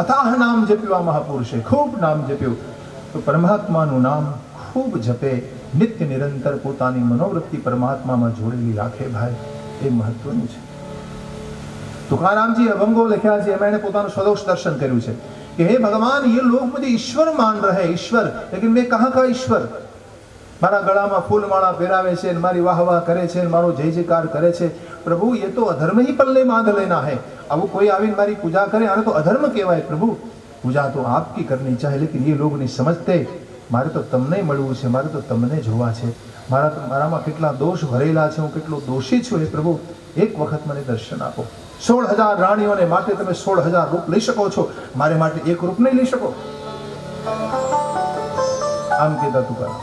अथाह नाम जप्યું આ મહાપુરુષે, ખૂબ નામ જપ્યું. તો પરમાત્માનું નામ ખૂબ જપે, નિત્ય નિરંતર પોતાની મનોવૃત્તિ પરમાત્મામાં જોડેલી રાખે ભાઈ. એ મહત્વનું છે. तुकाराम जी अभंगो लिखा है. एम पोतानुं स्वदोष दर्शन कर्युं छे कि हे भगवान, ये लोग मुझे ईश्वर मान रहे, ईश्वर, लेकिन मैं कहाँ का ईश्वर. મારા ગળામાં ફૂલમાળા પહેરાવે છે, મારી વાહ વાહ કરે છે, મારો જય જયકાર કરે છે. પ્રભુ, ये तो अधर्म ही पल्ले बांध लेना है. अब कोई आवीने मारी पूजा करे, आने तो अधर्म कहेवाय. प्रभु, पूजा तो आपकी करनी चाहिए, लेकिन ये लोग नहीं समझते. मारे तो तमने મળવું છે, મારે તો તમને જોવા છે. મારામાં કેટલા દોષ ભરેલા છે, હું કેટલો દોષી છું. એ પ્રભુ, એક વખત મને દર્શન આપો. 16,000 રાણીઓને માટે તમે 16,000 રૂપ લઈ શકો છો, મારે માટે એક રૂપ નહીં લઈ શકો. આમ કહેતા તુકારામ.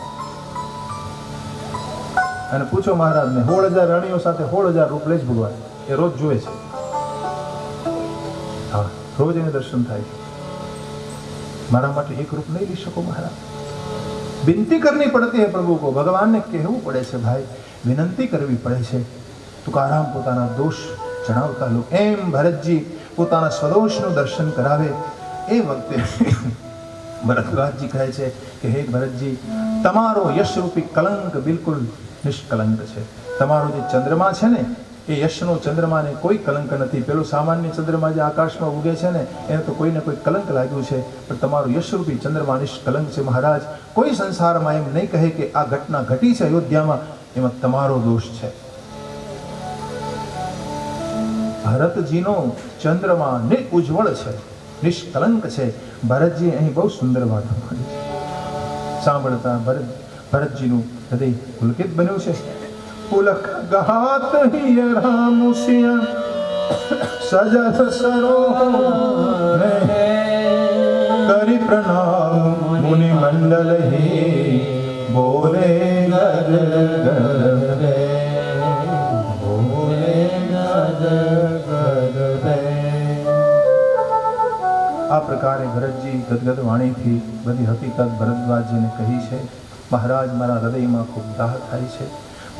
અને પૂછો મહારાજને, 16,000 રાણીઓ સાથે 16,000 રૂપ લે જ ભગવાન. એ રોજ જોવે છે. હા, રોજ એને દર્શન થાય છે. મારા માટે એક રૂપ નહીં લઈ શકો महाराज. विनती करनी पड़ती है प्रभु को. भगवान ने कहવું પડે છે ભાઈ, વિનંતી કરવી પડે છે. તુકારામ પોતાના દોષ જણાવતા લોકો એમ ભરતજી પોતાના સ્વદોષનું દર્શન કરાવે. એ વખતે ભરતરાજજી કહે છે કે હે ભરતજી, તમારો યશરૂપી કલંક બિલકુલ નિષ્કલંક છે. તમારો જે ચંદ્રમા છે ને, એ યશનો ચંદ્રમાને કોઈ કલંક નથી. પેલો સામાન્ય ચંદ્રમા જે આકાશમાં ઉગે છે ને, એને તો કોઈને કોઈ કલંક લાગ્યું છે, પણ તમારો યશરૂપી ચંદ્રમા નિષ્કલંક છે. મહારાજ, કોઈ સંસારમાં એમ નહીં કહે કે આ ઘટના ઘટી છે અયોધ્યામાં, એમાં તમારો દોષ છે. ભરતજીનો ચંદ્રમા ઉજ્જવળ છે, નિષ્કલંક છે. ભરતજી અહીં બહુ સુંદર વાતો કરી છે. સાંભળતા ભરતજીનું હૃદય પુલકિત બન્યું છે. પુલક ગાત હિય રામુસિયા સજત સરોહ કરી પ્રણામ મુનિ મંડલ હી બોલે ગદ ગદ બોલે ગદ ગદ. આ પ્રકારે ભરતજી ગદગદ વાણીથી બધી હકીકત ભરદ્વાજજીને કહી છે. મહારાજ, મારા હૃદયમાં ખૂબ દાહ થાય છે.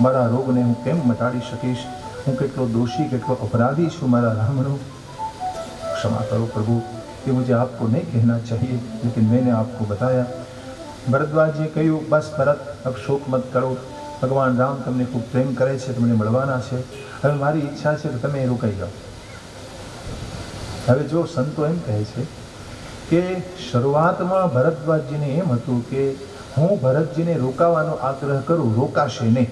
મારા રોગને હું કેમ મટાડી શકીશ? હું કેટલો દોષી, કેટલો अपराधी છું. મારા રામનો क्षमा करो प्रभु. ये मुझे आपको नहीं कहना चाहिए, लेकिन मैंने आपको बताया. ભરદ્વાજજીએ કહ્યું, બસ ભરત, अब शोक मत करो. ભગવાન રામ તમને ખૂબ પ્રેમ કરે છે, તમને મળવાના છે. હવે મારી ઈચ્છા છે કે તમે રોકાઈ જાઓ. હવે જો સંતો એમ કહે છે કે શરૂઆતમાં ભરદ્વાજજીને એમ હતું કે હું ભરતજીને રોકાવાનો આગ્રહ કરું, રોકાશે નહીં.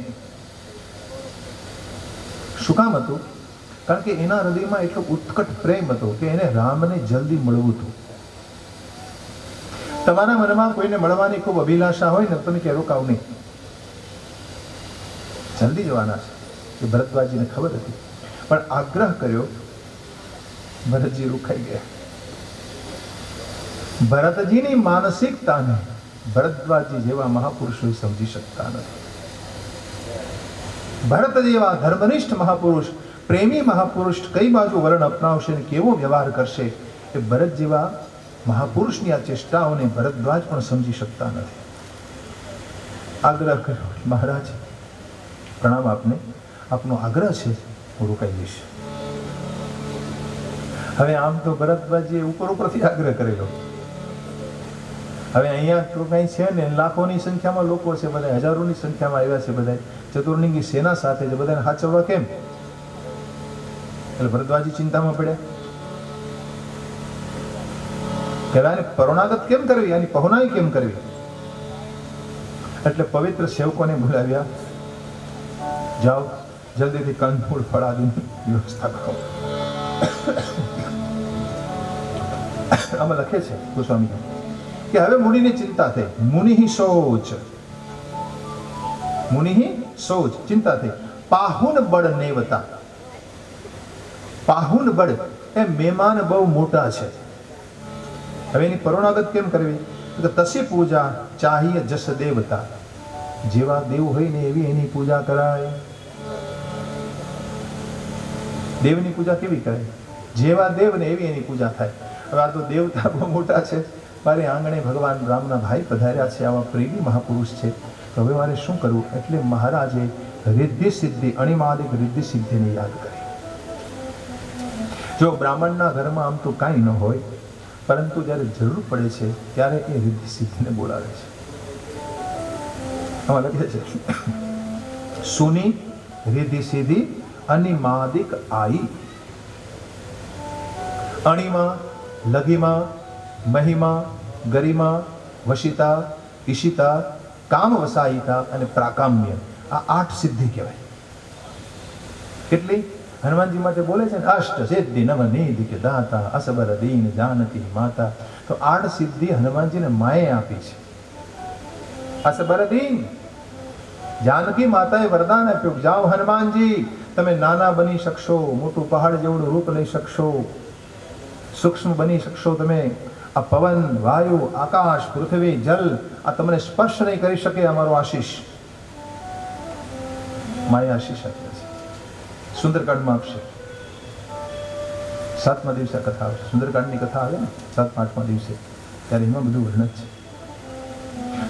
શું કામ હતું? કારણ કે એના હૃદયમાં એટલો ઉત્કટ પ્રેમ હતો કે એને રામને જલ્દી મળવું હતું. તમારા મનમાં કોઈને મળવાની ખૂબ અભિલાષા હોય ને, તમે ક્યાં રોકાવ નહીં, જલ્દી જવાના છે. એ ભરદ્વાજજીને ખબર હતી, પણ આગ્રહ કર્યો. ભરતજી રોકાઈ ગયા. ભરતજીની માનસિકતાને ભરદ્વાજી જેવા મહાપુરુષો સમજી શકતા નથી. ભરત જેવા ધર્મનિષ્ઠ મહાપુરુષ, પ્રેમી મહાપુરુષ કઈ બાજુ વલણ અપનાવશે અને કેવો વ્યવહાર કરશે, એ ભરત જેવા મહાપુરુષની આ ચેષ્ટાઓને ભરદ્વાજ પણ સમજી શકતા નથી. આગ્રહ કર્યો, મહારાજ પ્રણામ આપને, આપનો આગ્રહ છે, હું રોકાઈ જઈશ. હવે આમ તો ભરદ્વાજીએ ઉપરથી આગ્રહ કરેલો. હવે અહીંયા તો કંઈ છે ને, લાખોની સંખ્યામાં લોકો છે, બધા હજારોની સંખ્યામાં આવ્યા છે, બધા ચતુર્લિંગી સેના સાથે છે, બધાને સાચવવા કેમ? એટલે ભરદ્વાજી ચિંતામાં પડ્યા. કહેવાય પરોણાગત કેમ કરવી, આની પહોનાઈ કેમ કરવી? એટલે પવિત્ર સેવકોને બોલાવ્યા, જાઓ જલ્દીથી કંદમૂળ ફળાદીની વ્યવસ્થા કરો. આમાં લખે છે ગોસ્વામી કે હવે મુનિની ચિંતા થઈ. મુનિ સોચ ચિંતા થઈ. પાહુન બળ નેવતા. પાહુન બળ એ મહેમાન બહુ મોટા છે. હવે એની પરોણાગત કેમ કરવી? તો તસી પૂજા ચાહીએ જસ દેવતા. જેવા દેવ હોય ને એવી એની પૂજા કરાય. દેવની પૂજા કેવી કરાય? જેવા દેવ ને એવી એની પૂજા થાય. હવે આ તો દેવતા બહુ મોટા છે, મારે આંગણે ભગવાન રામના ભાઈ પધાર્યા છે, આવા પ્રેમી મહાપુરુષ છે, તો હવે મારે શું કરવું? એટલે મહારાજે રિદ્ધિ સિદ્ધિ, અણિમાદિક રિદ્ધિ સિદ્ધિને યાદ કરી. જો બ્રાહ્મણના ઘરમાં આમ તો કાંઈ ન હોય, પરંતુ જ્યારે જરૂર પડે છે ત્યારે એ રિદ્ધિ સિદ્ધિને બોલાવે છે. આમાં લખે છે સુની રિદ્ધિ સિદ્ધિ અનિમાદિક આઈ. અણિમા, લઘિમા, મહિમા, ગરિમા, વશિતા, ઈશિતા, કામ વસાયિતા અને પ્રાકામ્ય, આ 8 સિદ્ધિ કહેવાય. કેટલી? હનુમાનજી માટે બોલે છે ને, અષ્ટ સિદ્ધિ નવનિધિ કે દાતા અસબર દીન જાનકી માતા. તો 8 સિદ્ધિ હનુમાનજીને માએ આપી છે. અસબર દીન જાનકી માતાએ વરદાન આપ્યું, જાઓ હનુમાનજી, તમે નાના બની શકશો, મોટું પહાડ જેવડું રૂપ લઈ શકશો, સૂક્ષ્મ બની શકશો તમે. આ પવન, વાયુ, આકાશ, પૃથ્વી, જલ આ તમને સ્પર્શ નહીં કરી શકે. અમારો આશીષ માએ આશીષ આપ્યા છે. સુંદરકાંડમાં આપશે. 7મા દિવસે કથા આવશે. સુંદરકાંડની કથા આવે ને 7મા 8મા દિવસે, ત્યારે એમાં બધું વર્ણન છે.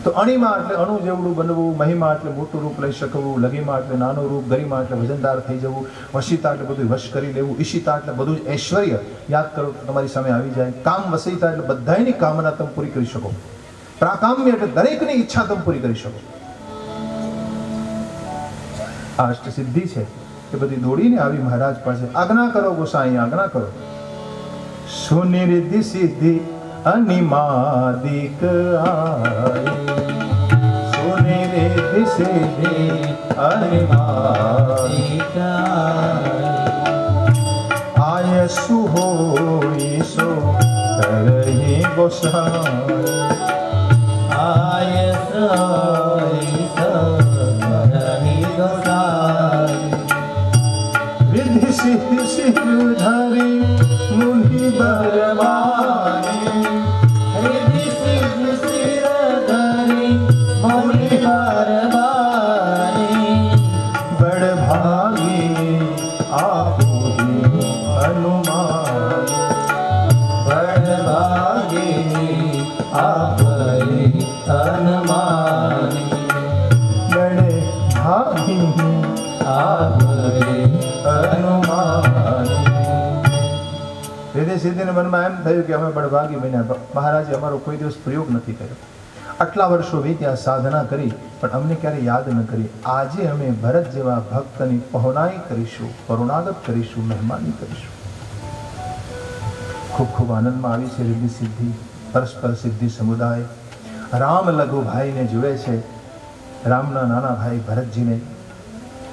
તો અણિમા એટલે અણુ જેવડું બનવું, મહિમા એટલે મોટું રૂપ લઈ શકવું, લઘિમા એટલે નાનું રૂપ, ગરિમા એટલે વજનદાર થઈ જવું, વશિતા એટલે બધું વશ કરી લેવું, ઈશિતા એટલે બધું જ ઐશ્વર્ય યાદ કરો તમારી સામે આવી જાય, કામ વસિતા એટલે બધાની કામના તમે પૂરી કરી શકો, પ્રાકામ્ય એટલે દરેકની ઈચ્છા તમે પૂરી કરી શકો. આ અષ્ટ સિદ્ધિ છે એ બધી દોડીને આવી મહારાજ પાસે. આજ્ઞા કરો ગોસાઈ, આજ્ઞા કરો. સુનિરિદ્ધિ સિદ્ધિ અનિમાદિક આઈ. સુનિરિદ્ધિ સિદ્ધિ અનિમાદિક આય સુહોઈ સો કરહી ગોસાઈ. આય સોઈ સો કરહી ગોસાઈ. रिद्धि सिद्धि सिरुधारी मुनि बरमानी. रिद्धि सिद्धि सिरुधारी मुनि बरमानी. बड़ भागी आपो हनुमान. बड़ भागी आपरी हनुमान. बड़े भागी आपरी હનુમાન. રીધિ સિદ્ધિને મનમાં એમ થયું કે અમે બળભાગી બન્યા. મહારાજે અમારો કોઈ દિવસ પ્રયોગ નથી કર્યો. આટલા વર્ષો વીત્યા, સાધના કરી, પણ અમને ક્યારે યાદ ન કરી. આજે અમે ભરત જેવા ભક્તની પહોનાઈ કરીશું, પરોણાગત કરીશું, મહેમાની કરીશું. ખૂબ ખૂબ આનંદમાં આવી છે રીધિ સિદ્ધિ, પરસ્પર સિદ્ધિ સમુદાય. રામ લઘુ ભાઈને જુએ છે, રામના નાના ભાઈ ભરતજીને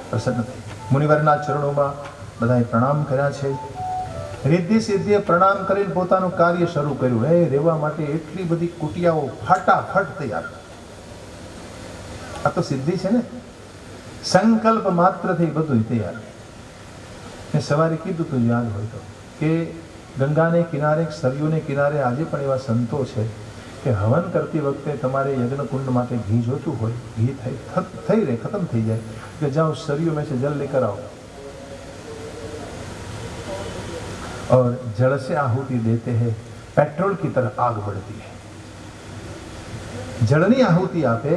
પ્રસન્ન થઈ. મુનિવરના ચરણોમાં બધાએ પ્રણામ કર્યા છે. રિદ્ધિ સિદ્ધિએ પ્રણામ કરીને પોતાનું કાર્ય શરૂ કર્યું. હે રહેવા માટે એટલી બધી કુટિયાઓ ફટાફટ તૈયાર. આ તો સિદ્ધિ છે ને, સંકલ્પ માત્રથી બધું તૈયાર. મેં સવારે કીધું તું યાદ હોય તો, કે ગંગાને કિનારે, સરયુને કિનારે આજે પણ એવા સંતો છે કે હવન કરતી વખતે તમારે યજ્ઞકુંડ માટે ઘી જોતું હોય, ઘી થઈ રહે, ખતમ થઈ જાય, કે જાઓ सरयू में से जल लेकर आओ और जल से आहुति देते हैं, पेट्रोल की तरह आग बढ़ती है। जलनी आहुति आपे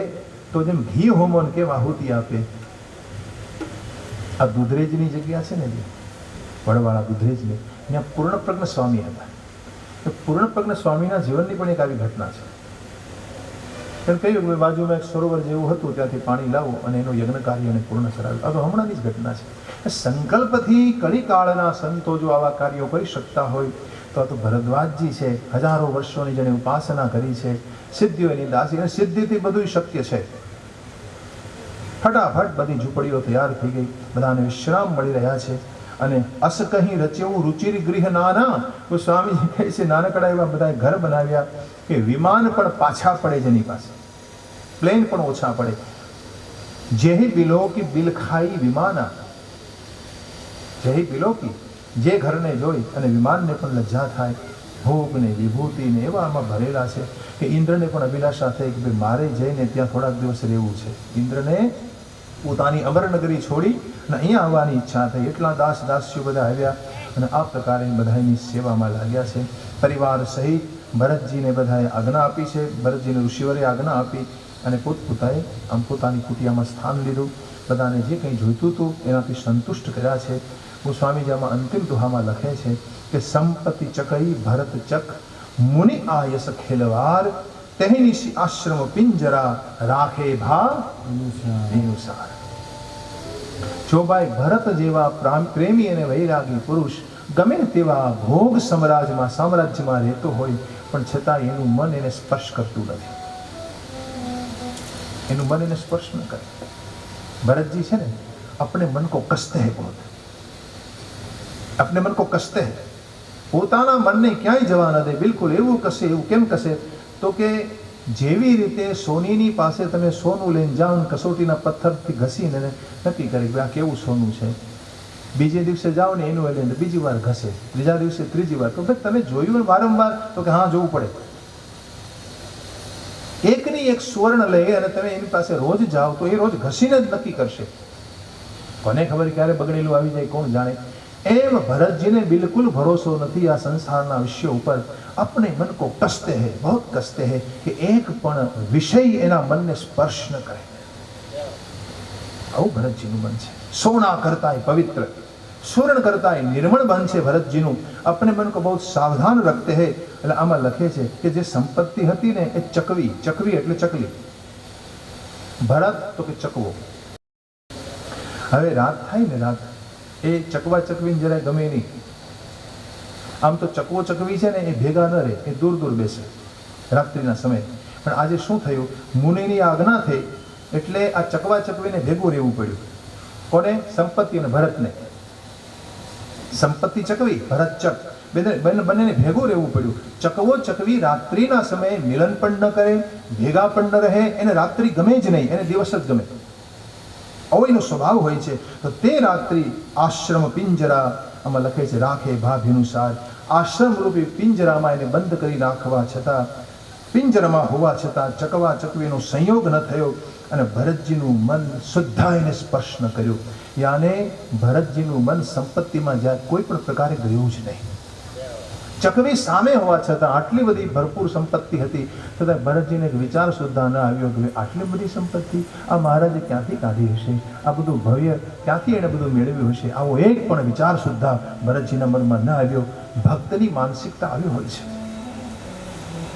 तो જેમ ઘી હોમોન કેમ આહુતિ આપે। આ દુધરેજની જગ્યા છે ને, વડવાળા દુધરેજની, ત્યાં પૂર્ણપ્રજ્ઞ સ્વામી હતા। પૂર્ણપ્રજ્ઞ સ્વામીના જીવનની પણ એક આવી ઘટના છે। એમ કહ્યું કે બાજુમાં એક સરોવર જેવું હતું, ત્યાંથી પાણી લાવો અને એનું યજ્ઞ કાર્યને પૂર્ણ કરાવ્યું। આ તો હમણાંની જ ઘટના છે। સંકલ્પથી કલિકાળના સંતો જો આવા કાર્યો કરી શકતા હોય તો આ તો ભરદ્વાજજી છે, હજારો વર્ષોની જેણે ઉપાસના કરી છે, સિદ્ધિઓ એની દાસી, અને સિદ્ધિથી બધું શક્ય છે। ફટાફટ બધી ઝૂંપડીઓ તૈયાર થઈ ગઈ, બધાને વિશ્રામ મળી રહ્યા છે। અને અસ કહી રચ્યું રુચિર ગૃહ નાના, તો સ્વામીજી કહે છે નાનકડા એવા બધા ઘર બનાવ્યા કે વિમાન પણ પાછા પડે જેની પાસે, પ્લેન પણ ઓછા પડે। જેહી બિલોકી બિલ ખાઈ વિમાના, જેહી બિલોકી, જે ઘરને જોઈ અને વિમાનને પણ લજ્જા થાય, ભોગ ને વિભૂતિ ને એવા આમાં ભરેલા છે કે ઇન્દ્રને પણ અભિલાષા થઈ કે ભાઈ મારે જઈને ત્યાં થોડાક દિવસ રહેવું છે। ઇન્દ્રને પોતાની અમરનગરી છોડી અને અહીંયા આવવાની ઈચ્છા થઈ, એટલા દાસ દાસીઓ બધા આવ્યા અને આ પ્રકારે બધાની સેવામાં લાગ્યા છે। પરિવાર સહિત ભરતજીને બધાએ આજ્ઞા આપી છે, ભરતજીને ઋષિવરે આજ્ઞા આપી અને પોતપોતાએ આમ પોતાની કુટિયામાં સ્થાન લીધું, બધાને જે કંઈ જોઈતું હતું એનાથી સંતુષ્ટ કર્યા છે। સ્વામીજી આમાં અંતિમ દુહામાં લખે છે કે સંપત્તિ ચકઈ ભરત ચક મુનિ આયસ ખેલવાર, તેની આશ્રમ પિંજરા રાખે ભા અનુસાર। જો ભાઈ ભરત જેવા પ્રેમી અને વૈરાગી પુરુષ ગમે તેવા ભોગ સામ્રાજ્યમાં રહેતો હોય પણ છતાં એનું મન એને સ્પર્શ કરતું નથી, એનું મન એને સ્પર્શ ન કરે। ભરતજી છે ને, अपने मन को कसते हैं बहुत, अपने मन को कसते हैं, પોતાના મનને ક્યાંય જવા ન દે, બિલકુલ એવું કશે। એવું કેમ કશે તો કે જેવી રીતે સોનીની પાસે તમે સોનું લઈને જાઓ, કસોટીના પથ્થરથી ઘસીને નક્કી કરી કે આ કેવું સોનું છે, બીજે દિવસે જાઓ ને એનું લઈને બીજી વાર ઘસે, ત્રીજા દિવસે ત્રીજી વાર, તો ભાઈ તમે જોયું વારંવાર તો કે હા જોવું પડે। એકની એક સુવર્ણ લઈ અને તમે એની પાસે રોજ જાઓ તો એ રોજ ઘસીને જ નક્કી કરશે, કોને ખબર ક્યારે બગડેલું આવી જાય કોણ જાણે। એમ ભરતજીને બિલકુલ ભરોસો નથી આ સંસારના વિષયો ઉપર। अपने मन को कसते हैं, बहुत कसते हैं कि एक પણ વિષય એના મનને સ્પર્શ ન કરે। આવું ભરતજીનું મન છે। સોના કરતા પવિત્ર, स्वर्ण करता है निर्मल बन છે ભરતજીનું। अपने मन को बहुत सावधान रखते हैं। એટલે આમાં લખે છે કે જે સંપત્તિ હતી ને એ ચકવી, ચકવી એટલે ચકલી, ભરત તો કે ચકવો। હવે રાત થાય ને, રાત એ ચકવા ચકવીને જરાય ગમે નહીં। આમ તો ચકવો ચકવી છે ને એ ભેગા ન રહે, એ દૂર દૂર બેસે રાત્રિના સમયે। પણ આજે શું થયું, મુનિની આજ્ઞા થઈ એટલે આ ચકવા ચકવીને ભેગું રહેવું પડ્યું। કોને? સંપત્તિ અને ભરતને। સંપત્તિ ચકવી, ભરત ચક, બંનેને ભેગું રહેવું પડ્યું। ચકવો ચકવી રાત્રિના સમયે મિલન પણ ન કરે, ભેગા પણ ન રહે, એને રાત્રિ ગમે જ નહીં, એને દિવસ જ ગમે, આવો એનો સ્વભાવ હોય છે। તો તે રાત્રિ આશ્રમ પિંજરા, આમાં લખે છે રાખે ભાભીનુસાર, આશ્રમ રૂપી પિંજરામાં એને બંધ કરી રાખવા છતાં, પિંજરામાં હોવા છતાં ચકવા ચકવીનો સંયોગ ન થયો અને ભરતજીનું મન સુદ્ધા એને સ્પર્શ ન કર્યો। યાને ભરતજીનું મન સંપત્તિમાં જાય કોઈ પણ પ્રકારે ગયું જ નહીં। ચકવી સામે હોવા છતાં, આટલી બધી ભરપૂર સંપત્તિ હતી છતાં ભરતજીને એક વિચાર સુદ્ધા ન આવ્યો કે આટલી બધી સંપત્તિ આ મહારાજે ક્યાંથી કાઢી હશે, આ બધું ભવ્ય ક્યાંથી એણે બધું મેળવ્યું હશે, આવો એક પણ વિચાર સુદ્ધા ભરતજીના મનમાં ન આવ્યો। ભક્તની માનસિકતા આવી હોય છે,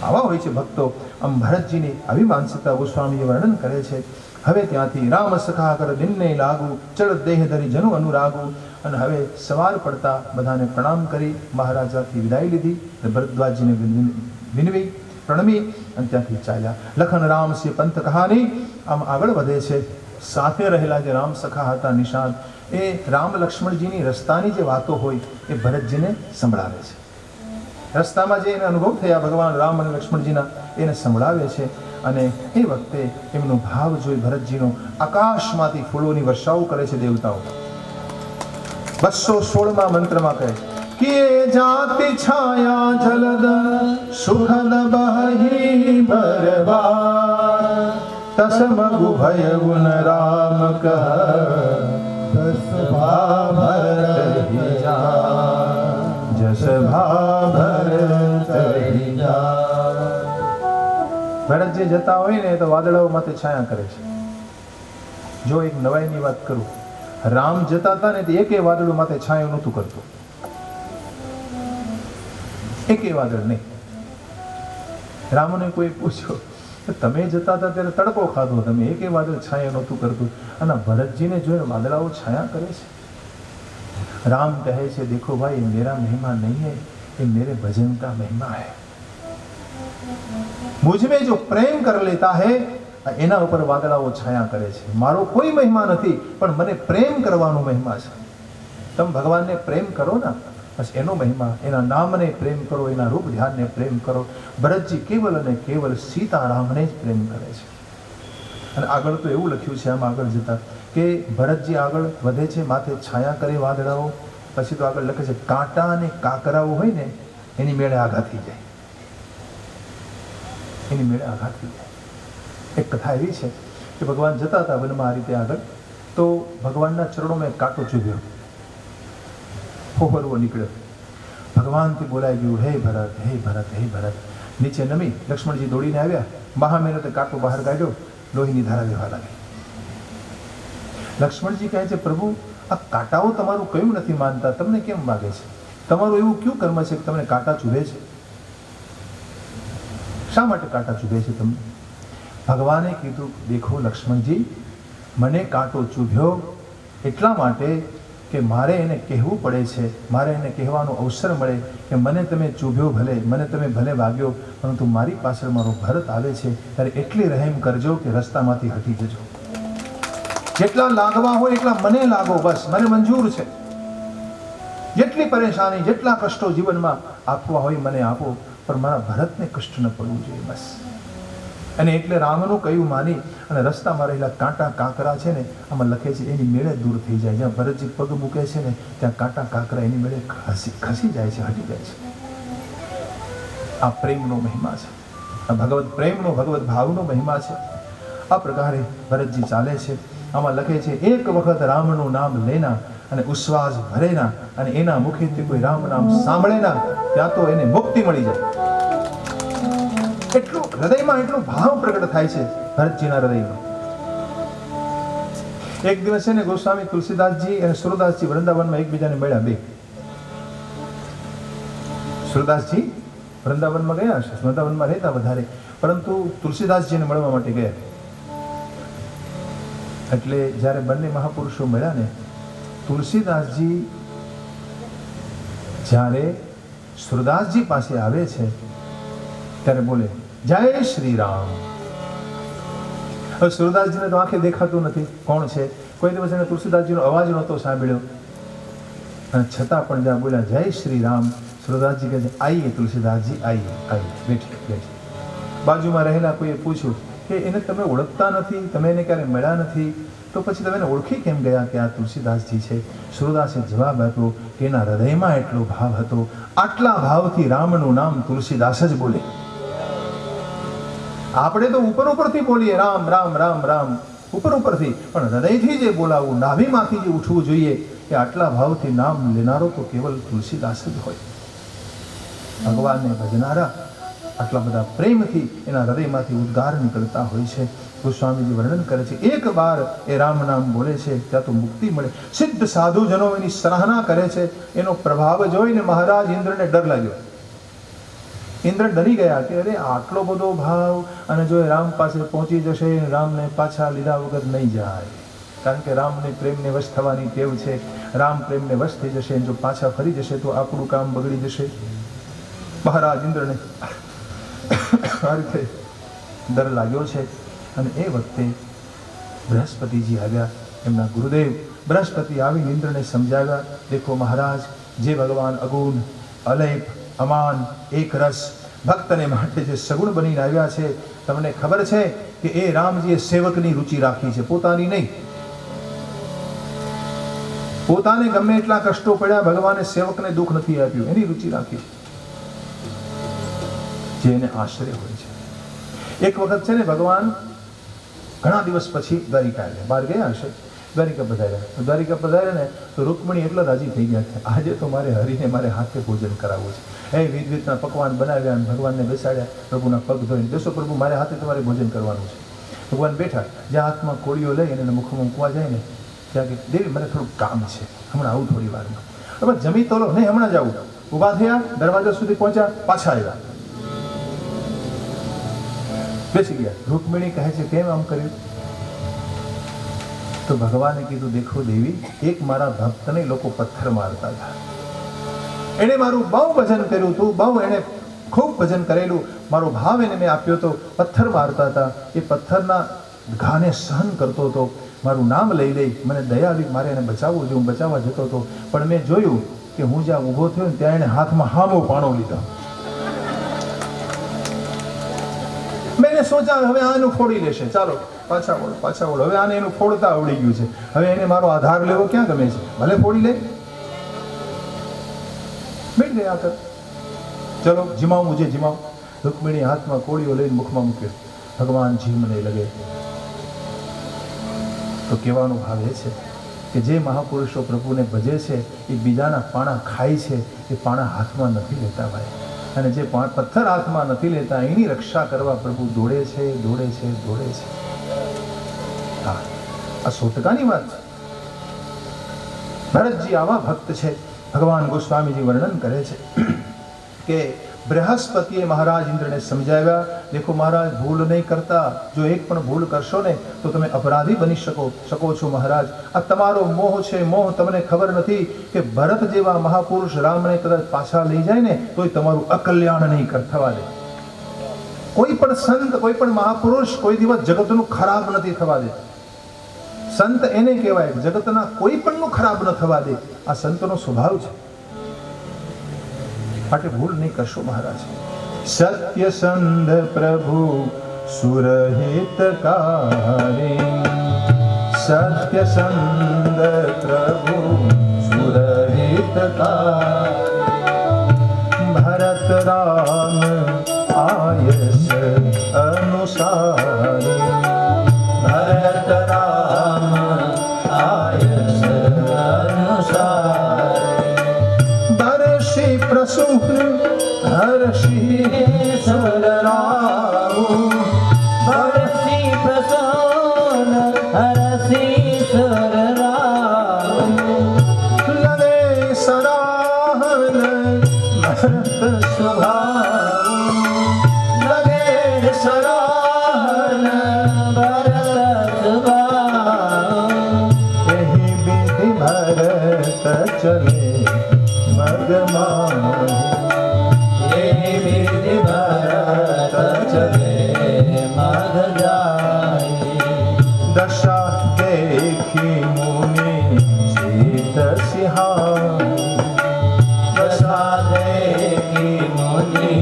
આવા હોય છે ભક્તો। આમ ભરતજીની આવી માનસિકતા ગોસ્વામીએ વર્ણન કરે છે। હવે ત્યાંથી રામ સખા કર દિનને લાગુ, ચડ દેહ ધરી જનુ અનુરાગુ। અને હવે સવાર પડતા બધાને પ્રણામ કરી મહારાજાથી વિદાય લીધી, ભરદ્વાજજીને વિનવી પ્રણમી અને ત્યાંથી ચાલ્યા। લખન રામ સે પંથ કહાની આમ આગળ વધે છે। સાથે રહેલા જે રામ સખા હતા નિષાદ, એ રામ લક્ષ્મણજીની રસ્તાની જે વાતો હોય એ ભરતજીને સંભળાવે છે। રસ્તામાં જે એને અનુભવ થયા ભગવાન રામ અને લક્ષ્મણજીના એને સંભળાવે છે। અને એ વખતે એમનો ભાવ જોઈ ભરતજીનો આકાશમાંથી ફૂલોની વર્ષાઓ કરે છે દેવતાઓ। 216માં મંત્રમાં કહે किए जाति छाया जलद सुखद बहि बरबार तस मगु भय गुण राम कह दस भरत ही जा जस भरत ही जा ભરતજી જતા હોય ને તો વાદળાઓ માથે છાયા કરે છે. જો એક નવાઈની વાત કરું, રામ જતા હતા ને તો એકે વાદળો માથે છાયો નહોતું કરતું, એકે વાદળ નહીં. રામને કોઈ પૂછ્યો તમે જતા હતા ત્યારે તડકો ખાધો, તમે એકે વાદળ છાયા નહોતું કરતું, અને ભરતજીને જોઈને વાદળાઓ છાયા કરે છે. राम कहे छे देखो भाई ये मेरा महिमा नहीं है, ये मेरे भजन का महिमा है. मुझ में जो प्रेम कर लेता है એના ઉપર વાદળાઓ છાયા કરે છે. મારો કોઈ મહિમા નથી, પણ મને પ્રેમ કરવાનો મહિમા છે. તમે ભગવાનને પ્રેમ કરો ને, બસ એનો મહિમા, એના નામને પ્રેમ કરો, એના રૂપ ધ્યાનને પ્રેમ કરો. ભરતજી કેવલ અને કેવલ સીતારામને જ પ્રેમ કરે છે. અને આગળ તો એવું લખ્યું છે આમ આગળ જતા કે ભરતજી આગળ વધે છે, માથે છાયા કરે વાદળાઓ. પછી તો આગળ લખે છે કાંટા અને કાકરાઓ હોય ને એની મેળે આઘાત થઈ જાય, એની મેળે આઘાત થઈ જાય. એક કથા એવી છે કે ભગવાન જતા હતા વનમાં આ રીતે આગળ, તો ભગવાનના ચરણોમાં એક કાંટો ચૂભ્યો, ફોફરવો નીકળ્યો. ભગવાનથી બોલાઈ ગયું હે ભરત, હે ભરત, હે ભરત. નીચે નમી લક્ષ્મણજી દોડીને આવ્યા, મહા મહેનતે કાંટો બહાર કાઢ્યો, લોહીની ધારા વહેવા લાગી. લક્ષ્મણજી કહે છે પ્રભુ આ કાંટાઓ તમારું કયું નથી માનતા, તમને કેમ વાગે છે? તમારું એવું કયું કર્મ છે કે તમને કાંટા ચૂભે છે? શા માટે કાંટા ચૂભે છે તમને? ભગવાને કીધું દેખો લક્ષ્મણજી, મને કાંટો ચૂભ્યો એટલા માટે કે મારે એને કહેવું પડે છે, મારે એને કહેવાનો અવસર મળે કે મને તમે ચૂભ્યો ભલે, મને તમે ભલે વાગ્યો, પરંતુ મારી પાછળ મારો ભરત આવે છે ત્યારે એટલી રહેમ કરજો કે રસ્તામાંથી હટી જજો. જેટલા લાગવા હોય એટલા મને લાગો, બસ મને મંજૂર છે. જેટલી પરેશાની, જેટલા કષ્ટો જીવનમાં આપવા હોય મને આપો, પણ મારા ભરતને કષ્ટ ન પડવું જોઈએ, બસ. અને એટલે રામનું કહ્યું માની અને રસ્તામાં રહેલા કાંટા કાંકરા છે ને, આમાં લખે છે એની મેળે દૂર થઈ જાય. જ્યાં ભરતજી પગ મૂકે છે ને ત્યાં કાંટા કાંકરા એની મેળે ખસી જાય છે, હટી જાય છે. આ પ્રેમનો મહિમા છે, આ ભગવત પ્રેમનો, ભગવત ભાવનો મહિમા છે. આ પ્રકારે ભરતજી ચાલે છે. આમાં લખે છે એક વખત રામનું નામ લેના અને ઉશ્વાસ ભરેના અને એના મુખેથી કોઈ રામ નામ સાંભળેના, ત્યાં તો એને મુક્તિ મળી જાય. એટલું હૃદયમાં એટલો ભાવ પ્રગટ થાય છે ભરતજીના હૃદયમાં. એક દિવસ છે ને ગોસ્વામી તુલસીદાસજી અને સુરદાસજી વૃંદાવનમાં એકબીજાને મળ્યા. બે સુરદાસજી વૃંદાવનમાં ગયા છે, વૃંદાવનમાં રહેતા વધારે, પરંતુ તુલસીદાસજીને મળવા માટે ગયા. એટલે જ્યારે બંને મહાપુરુષો મળ્યા ને, તુલસીદાસજી જ્યારે સુરદાસજી પાસે આવે છે ત્યારે બોલે જય શ્રી રામ. હવે સુરદાસજીને તો આંખે દેખાતું નથી કોણ છે, કોઈ દિવસ એને તુલસીદાસજીનો અવાજ નહોતો સાંભળ્યો, અને છતાં પણ જ્યાં બોલ્યા જય શ્રી રામ, સુરદાસજી કહે છે આઈએ તુલસીદાસજી આઈએ, આઈએ, બેઠી બેઠી. બાજુમાં રહેલા કોઈએ પૂછ્યું કે એને તમે ઓળખતા નથી, તમે એને ક્યારે મળ્યા નથી, તો પછી તમે એને ઓળખી કેમ ગયા કે આ તુલસીદાસજી છે? સુરદાસે જવાબ આપ્યો કે એના હૃદયમાં એટલો ભાવ હતો, આટલા ભાવથી રામનું નામ તુલસીદાસ જ બોલે. આપણે તો ઉપર ઉપરથી બોલીએ રામ રામ રામ રામ, ઉપર ઉપરથી, પણ હૃદયથી જે બોલાવવું, નાભીમાંથી જે ઉઠવું જોઈએ, એ આટલા ભાવથી નામ લેનારો તો કેવલ તુલસીદાસ જ હોય. ભગવાનને ભજનારા આટલા બધા પ્રેમથી એના હૃદયમાંથી ઉદ્ગાર નીકળતા હોય છે. ગોસ્વામીજી વર્ણન કરે છે એક વાર એ રામ નામ બોલે છે ત્યાં તો મુક્તિ મળે. સિદ્ધ સાધુજનો એની સરાહના કરે છે. એનો પ્રભાવ જોઈને મહારાજ ઇન્દ્રને ડર લાગ્યો. ઇન્દ્ર ડરી ગયા કે અરે આટલો બધો ભાવ, અને જો એ રામ પાસે પહોંચી જશે, રામને પાછા લીધા વગર નહીં જાય, કારણ કે રામને પ્રેમને વશ થવાની ટેવ છે. રામ પ્રેમને વશ થઈ જશે, જો પાછા ફરી જશે તો આપણું કામ બગડી જશે. મહારાજ ઇન્દ્રને આ રીતે ડર લાગ્યો છે. અને એ વખતે બૃહસ્પતિજી આવ્યા, એમના ગુરુદેવ બૃહસ્પતિ આવીને ઇન્દ્રને સમજાવ્યા, દેખો મહારાજ, જે ભગવાન અગુણ, અલેપ, અમાન, એક રસ ભક્તને માટે જે સગુણ બનીને આવ્યા છે, તમને ખબર છે કે એ રામજીએ સેવકની રુચિ રાખી છે, પોતાની નહીં. પોતાને ગમે એટલા કષ્ટો પડ્યા, ભગવાને સેવકને દુઃખ નથી આપ્યું, એની રુચિ રાખી જે એને આશ્રય હોય છે. એક વખત છે ને ભગવાન ઘણા દિવસ પછી દ્વારિકા આવ્યા, બહાર ગયા હશે, દ્વારિકા પધાર્યા. દ્વારિકા પધાર્યા ને તો રૂકમણી એટલા રાજી થઈ ગયા કે આજે તો મારે હરીને મારે હાથે ભોજન કરાવવું છે. એ વિધના પકવાન બનાવ્યા અને ભગવાનને બેસાડ્યા, પ્રભુના પગ ધોઈને, બેસો પ્રભુ, મારે હાથે તમારે ભોજન કરવાનું છે. ભગવાન બેઠા, જ્યાં હાથમાં કોળીઓ લઈ અને મુખમાં મૂકવા જાય ને ત્યાં કે દેવી મારે થોડું કામ છે, હમણાં આવું થોડી વારમાં. હવે જમી તો લો, નહીં હમણાં જ આવું. ઊભા થયા, દરવાજા સુધી પહોંચ્યા, પાછા આવ્યા, બેસી ગયા. રૂકમિણી કહે છે કેમ આમ કર્યું? તો ભગવાને કીધું દેખો દેવી, એક મારા ભક્તને લોકો પથ્થર મારતા હતા, એને મારું બહુ ભજન કર્યું હતું, બહુ એને ખૂબ ભજન કરેલું, મારો ભાવ એને મેં આપ્યો હતો, પથ્થર મારતા હતા, એ પથ્થરના ઘાને સહન કરતો હતો, મારું નામ લઈ લઈ, મને દયા આવી, મારે એને બચાવવું જોઈએ, હું બચાવવા જતો હતો, પણ મેં જોયું કે હું જ્યાં ઊભો થયો ને ત્યાં એને હાથમાં હામો પાણો લીધો. મેં એને સોચા હવે આનું ફોડી લેશે, ચાલો પાછા વળો. હવે આને એનું ફોડતા આવડી ગયું છે, હવે એને મારો આધાર લેવો ક્યાં ગમે છે, ભલે ફોડી લે, બેઠ ગયા કર, ચલો જીમાવ મુજે જીમાવ. રૂકમિણી હાથમાં કોળીઓ લઈને મુખમાં મૂક્યો, ભગવાન જીમ નહીં લગે. તો કહેવાનો ભાવ એ છે કે જે મહાપુરુષો પ્રભુને ભજે છે એ બીજાના પાણા ખાય છે, એ પાણા હાથમાં નથી લેતા ભાઈ, અને જે પથ્થર હાથમાં નથી લેતા એની રક્ષા કરવા પ્રભુ દોડે છે, દોડે છે, દોડે છે. હા, આ 100% વાત છે. ભરતજી આવા ભક્ત છે. ભગવાન ગોસ્વામીજી વર્ણન કરે છે કે બૃહસ્પતિએ મહારાજ ઇન્દ્રને સમજાવ્યા, દેખો મહારાજ ભૂલ નહીં કરતા, જો એક પણ ભૂલ કરશો ને તો તમે અપરાધી બની શકો છો મહારાજ. આ તમારો મોહ છે, મોહ તમને ખબર નથી કે ભરત જેવા મહાપુરુષ રામને કદાચ પાછા લઈ જાય ને તોય તમારું અકલ્યાણ નહીં થવા દે. કોઈ પણ સંત, કોઈ પણ મહાપુરુષ કોઈ દિવસ જગતનું ખરાબ નથી થવા દે. સંત એને કહેવાય જગતના કોઈ પણનું ખરાબ ન થવા દે, આ સંતનો સ્વભાવ છે. માટે ભૂલ નહીં કરશો મહારાજ. સત્ય સંધ પ્રભુ સુરહિતકારી, સત્ય સંધ પ્રભુ સુરહિતકારી, ભરત રામ આયસ અનુસારી, ભરત રામ આયસ અનુસારી, બરસી પ્રસુન હર્ષી સરરાઉ, બરસી પ્રસન્ન હરસી સરરાઉ, લગે સરાહન ભરત સ્વભાવ, લગે સરાહન ભરત સ્વભાવ, એહી વિધિ ભરત ચલે મગમાહી, એહી વિધિ ભરત ચલે મગ જાય, દશા દેખી મુનિ સીત સિંહાઈ, દશા દેખી મુનિ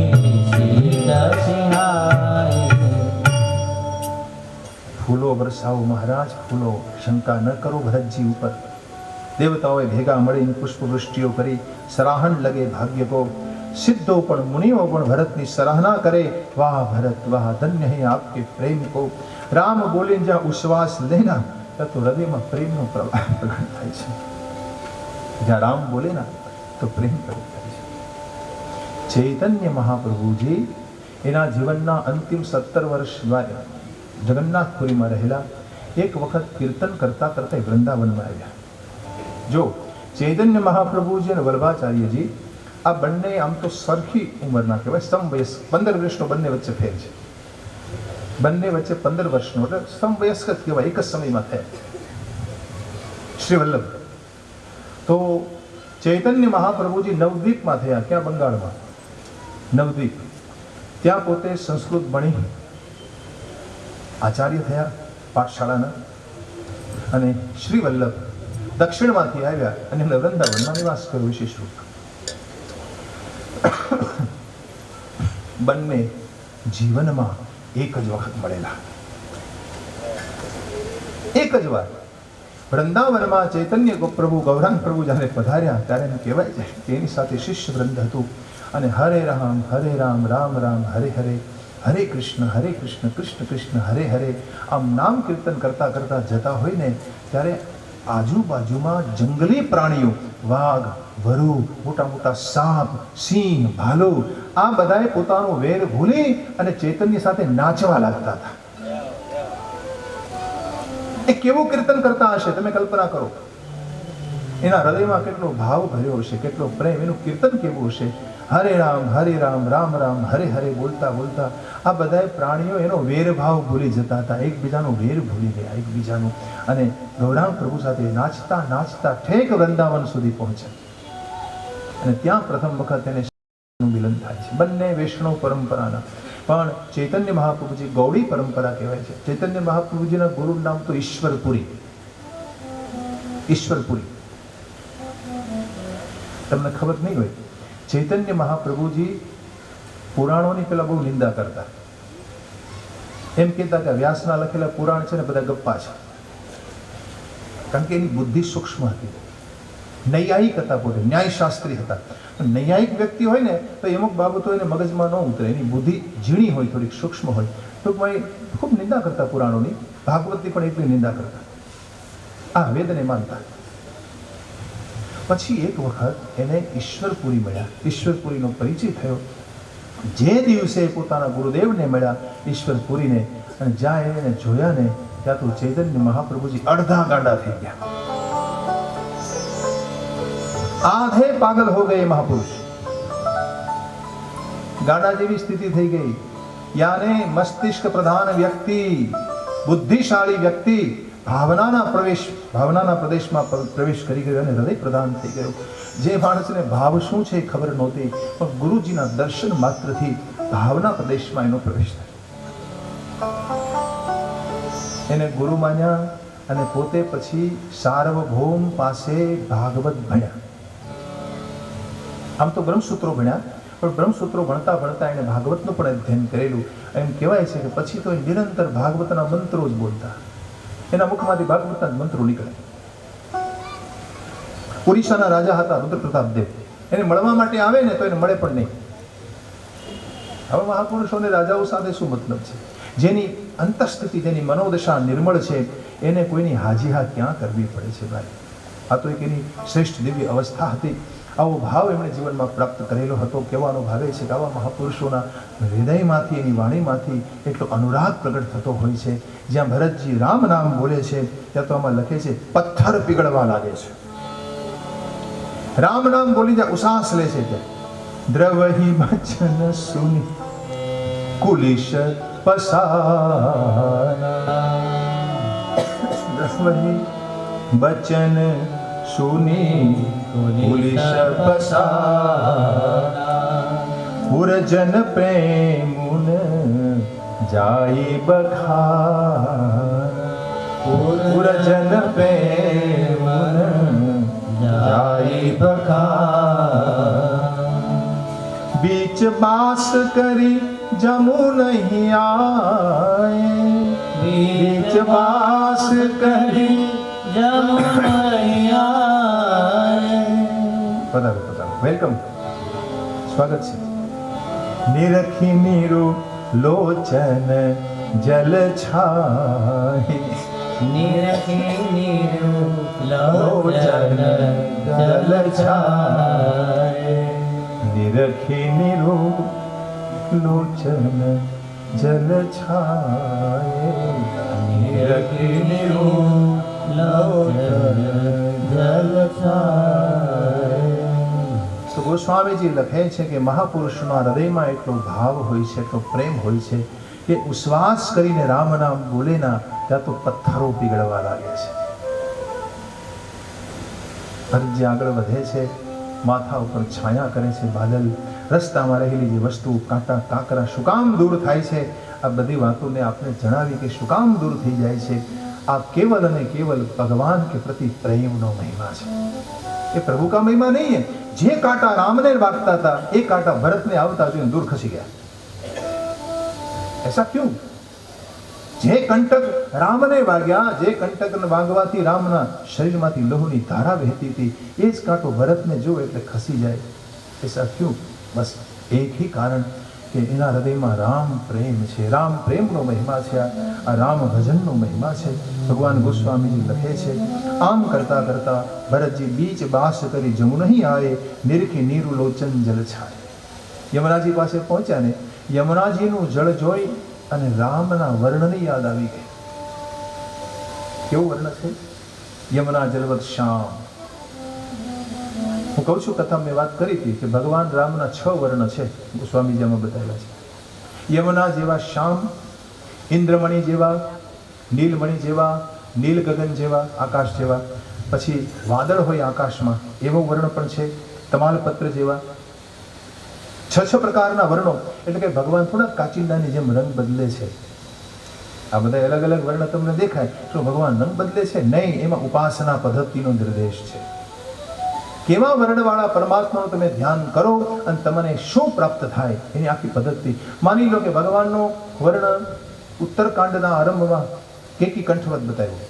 સીત સિંહાઈ. ફૂલો વરસાવો મહારાજ, ફૂલો. શંકા ન કરો ભરતજી ઉપર. દેવતાઓએ ભેગા મળીને પુષ્પવૃષ્ટિઓ કરી, સરાહન લગે ભાગ્ય કો. સિદ્ધો પણ મુનિઓ પણ ભરતની સરાહના કરે, વાહ ભરત વાહ, ધન્ય હૈ આપકે પ્રેમ કો. રામ બોલીને જ્યાં ઉશ્વાસ લેના ત્યાં તો હૃદયમાં પ્રેમનો પ્રવાહ પ્રગટ થાય છે. જ્યાં રામ બોલે ના તો પ્રેમ પ્રગટ થાય છે. ચૈતન્ય મહાપ્રભુજી એના જીવનના અંતિમ 17 વર્ષ દ્વારા જગન્નાથપુરીમાં રહેલા. એક વખત કીર્તન કરતા કરતા વૃંદાવનમાં આવ્યા. જો ચૈતન્ય મહાપ્રભુજી અને વલ્લભાચાર્યજી આ બંને આમ તો સરખી ઉંમરના કહેવાય, સમવયસ્ક, 15 વર્ષનો બંને વચ્ચે ફેર છે. બંને વચ્ચે 15 વર્ષનો એટલે સમવયસ્ક જ કહેવાય, એક જ સમયમાં થયા શ્રી વલ્લભ. તો ચૈતન્ય મહાપ્રભુજી નવદ્વીપમાં થયા. ક્યાં? બંગાળમાં નવદ્વીપ. ત્યાં પોતે સંસ્કૃત ભણી આચાર્ય થયા પાઠશાળાના. અને શ્રી વલ્લભ દક્ષિણમાંથી આવ્યા અને એમને વૃંદાવનમાં નિવાસ કર્યો. વિશેષ રૂપ બંને જીવનમાં એક જ વખત મળેલા, એક જ વાર. વૃંદાવનમાં ચૈતન્ય પ્રભુ ગૌરાંગ પ્રભુ જ્યારે પધાર્યા ત્યારે એમ કહેવાય છે કે એની સાથે શિષ્ય વૃંદ હતું અને હરે રામ રામ રામ હરે હરે હરે કૃષ્ણ કૃષ્ણ કૃષ્ણ હરે હરે આમ નામ કીર્તન કરતા કરતા જતા હોય ને ત્યારે આજુબાજુમાં જંગલી પ્રાણીઓ વાઘ વરુ મોટા મોટા સાપ સિંહ ભાલુ આ બધાએ પોતાનો વેર ભૂલી અને ચૈતન્ય સાથે નાચવા લાગતા હતા. એ કેવું કીર્તન કરતા હશે તમે કલ્પના કરો. એના હૃદયમાં કેટલો ભાવ ભર્યો હશે, કેટલો પ્રેમ, એનું કીર્તન કેવું હશે. હરે રામ રામ રામ હરે હરે બોલતા બોલતા આ બધા પ્રાણીઓ એનો વેરભાવ ભૂલી જતા હતા, એકબીજાનો વેર ભૂલી ગયા એકબીજાનું, અને ગૌરાંગ પ્રભુ સાથે નાચતા નાચતા ઠેક વૃંદાવન સુધી પહોંચ્યા. અને ત્યાં પ્રથમ વખત એને મિલન થાય છે. બંને વૈષ્ણવ પરંપરાના, પણ ચૈતન્ય મહાપ્રભુજી ગૌડી પરંપરા કહેવાય છે. ચૈતન્ય મહાપ્રભુજીના ગુરુનું નામ તો ઈશ્વરપુરી. ઈશ્વરપુરી તમને ખબર નહીં હોય, ચૈતન્ય મહાપ્રભુજી પુરાણોની પેલા બહુ નિંદા કરતા. એમ કહેતા કે વ્યાસના લખેલા પુરાણ છે ને બધા ગપ્પા છે, કારણ કે એની બુદ્ધિ સૂક્ષ્મ હતી. નૈયાયિક હતા, પોતે ન્યાયશાસ્ત્રી હતા. નૈયાયિક વ્યક્તિ હોય ને તો અમુક બાબતો એને મગજમાં ન ઉતરે, એની બુદ્ધિ ઝીણી હોય, થોડીક સૂક્ષ્મ હોય. ટૂંકમાં ખૂબ નિંદા કરતા પુરાણોની, ભાગવતની પણ એટલી નિંદા કરતા. આ વેદને માનતા. પછી એક વખત એને ઈશ્વરપુરી મળ્યા, ઈશ્વરપુરીનો પરિચય થયો. જે દિવસે પોતાના ગુરુદેવને મળ્યા ઈશ્વરપુરીને, અને જ્યાં એને જોયા ને ત્યાં તો ચૈતન્ય મહાપ્રભુજી અડધા ગાંડા થઈ ગયા, આધે પાગલ હો ગયે મહાપુરુષ. ગાંડા જેવી સ્થિતિ થઈ ગઈ. યાને મસ્તિષ્ક પ્રધાન વ્યક્તિ, બુદ્ધિશાળી વ્યક્તિ ભાવનાના પ્રદેશમાં પ્રવેશ કરી ગયો અને હૃદય પ્રદાન થઈ ગયો. જે માણસને ભાવ શું છે ખબર નહોતી, પણ ગુરુજીના દર્શન માત્રથી ભાવના પ્રદેશમાં એનો પ્રવેશ થયો. એને ગુરુ માન્યા અને પોતે પછી સાર્વભૌમ પાસે ભાગવત ભણ્યા. આમ તો બ્રહ્મસૂત્રો ભણ્યા, પણ બ્રહ્મસૂત્રો ભણતા ભણતા એને ભાગવતનું પણ અધ્યયન કરેલું. એમ કહેવાય છે કે પછી તો એ નિરંતર ભાગવતના મંત્રો જ બોલતા. એના મુખમાંથી ભાગવતના જ મંત્રો નીકળે. ઓરિસ્સાના રાજા હતા રુદ્ર પ્રતાપદેવ. એને મળવા માટે આવે ને તો એને મળે પણ નહીં. હવે મહાપુરુષોને રાજાઓ સાથે શું મતલબ છે? જેની અંતઃસ્થિતિ, જેની મનોદશા નિર્મળ છે, એને કોઈની હાજીહા ક્યાં કરવી પડે છે ભાઈ? આ તો એક એની શ્રેષ્ઠ દિવ્ય અવસ્થા હતી. આવો ભાવ એમણે જીવનમાં પ્રાપ્ત કરેલો હતો. કહેવાનો ભાવે છે કે આવા મહાપુરુષોના હૃદયમાંથી, એની વાણીમાંથી એટલો અનુરાગ પ્રગટ થતો હોય છે. જ્યાં ભરતજી રામ નામ બોલે છે ત્યાં તો આમાં લખે છે પથ્થર પીગળવા લાગે છે. રામ નામ બોલી જ્યાં ઉસાસ લે છે ત્યાં દ્રવહી વચન સુની કુલિશ પસાના, દ્રવહી વચન સુની કુલિશ પસાના, પુરજન પ્રેમુન જાય બખાન, પુરજન પ્રેમુન જાય બખાન. बीच बास करी जमू नहीं आए, बीच बास करी जमू नहीं आए. પધારો પધારો, વેલકમ, સ્વાગત છે. નિરખી નીરુ લોચન જલ છાય, નિરખી નીરુ લોચન જલ છાય, નિરખી નીરુ લોચન જલ છાય, નિરખી નીરુ લોચન જલ છાય. તો ગોસ્વામીજી લખે છે કે મહાપુરુષના હૃદયમાં એટલો ભાવ હોય છે, એટલો પ્રેમ હોય છે કે ઉશ્વાસ કરીને રામ નામ બોલે ના ત્યાં તો પથ્થરો પીગળવા લાગે છે. ભરતજી આગળ વધે છે, માથા ઉપર છાયા કરે છે બાદલ, રસ્તામાં રહેલી જે વસ્તુ કાંટા કાંકરા શું કામ દૂર થાય છે, આ બધી વાતોને આપણે જણાવી કે શું કામ દૂર થઈ જાય છે. આ કેવલ અને કેવલ ભગવાન કે પ્રતિ પ્રેમનો મહિમા છે. એ પ્રભુ કા મહિમા નહીં है. જે કાંટા રામને વાગતા હતા એ કાંટા ભરતને આવતા જોઈને દૂર ખસી ગયા. ऐसा क्यों? જે કંટક રામને વાગ્યા, જે કંટકને વાગવાથી રામના શરીરમાંથી લોહની ધારા વહેતી હતી, એ જ કાંટો ભરતને જો એટલે ખસી જાય. એસા ક્યું? બસ એક ही કારણ કે એના હૃદયમાં રામ પ્રેમ છે. રામ પ્રેમનો મહિમા છે. આ રામ ભજનનો મહિમા છે. ભગવાન ગોસ્વામીજી લખે છે, આમ કરતા કરતા ભરતજી બીચ બાસ કરી જમુ નહીં આએ, નિરખી નીરુ લોચન જલ છાય. યમુનાજી પાસે પહોંચ્યા ને યમુનાજીનું જળ જોઈ અને રામના વર્ણની યાદ આવી ગઈ. કેવું વર્ણ છે? યમુના જલવત શ્યામ. હું કહું છું, કથા મેં વાત કરી હતી કે ભગવાન રામના 6 વર્ણ છે, ગોસ્વામીજી આમાં બતાવેલા છે. યમુના જેવા શ્યામ, ઇન્દ્રમણી જેવા, નીલમણી જેવા, નીલ ગગન જેવા, આકાશ જેવા. પછી વાદળ હોય આકાશમાં એવો વર્ણ પણ છે, તમાલપત્ર જેવા. 6 પ્રકારના વર્ણો. એટલે કે ભગવાન થોડા કાચિંડાની જેમ રંગ બદલે છે. આ બધા અલગ અલગ વર્ણ તમને દેખાય તો ભગવાન રંગ બદલે છે નહીં, એમાં ઉપાસના પદ્ધતિનો નિર્દેશ છે. કેવા વર્ણવાળા પરમાત્માનું તમે ધ્યાન કરો અને તમને શું પ્રાપ્ત થાય એની આખી પદ્ધતિ. માની લો કે ભગવાનનો વર્ણ ઉત્તરકાંડના આરંભમાં કેકી કંઠવત બતાવ્યો.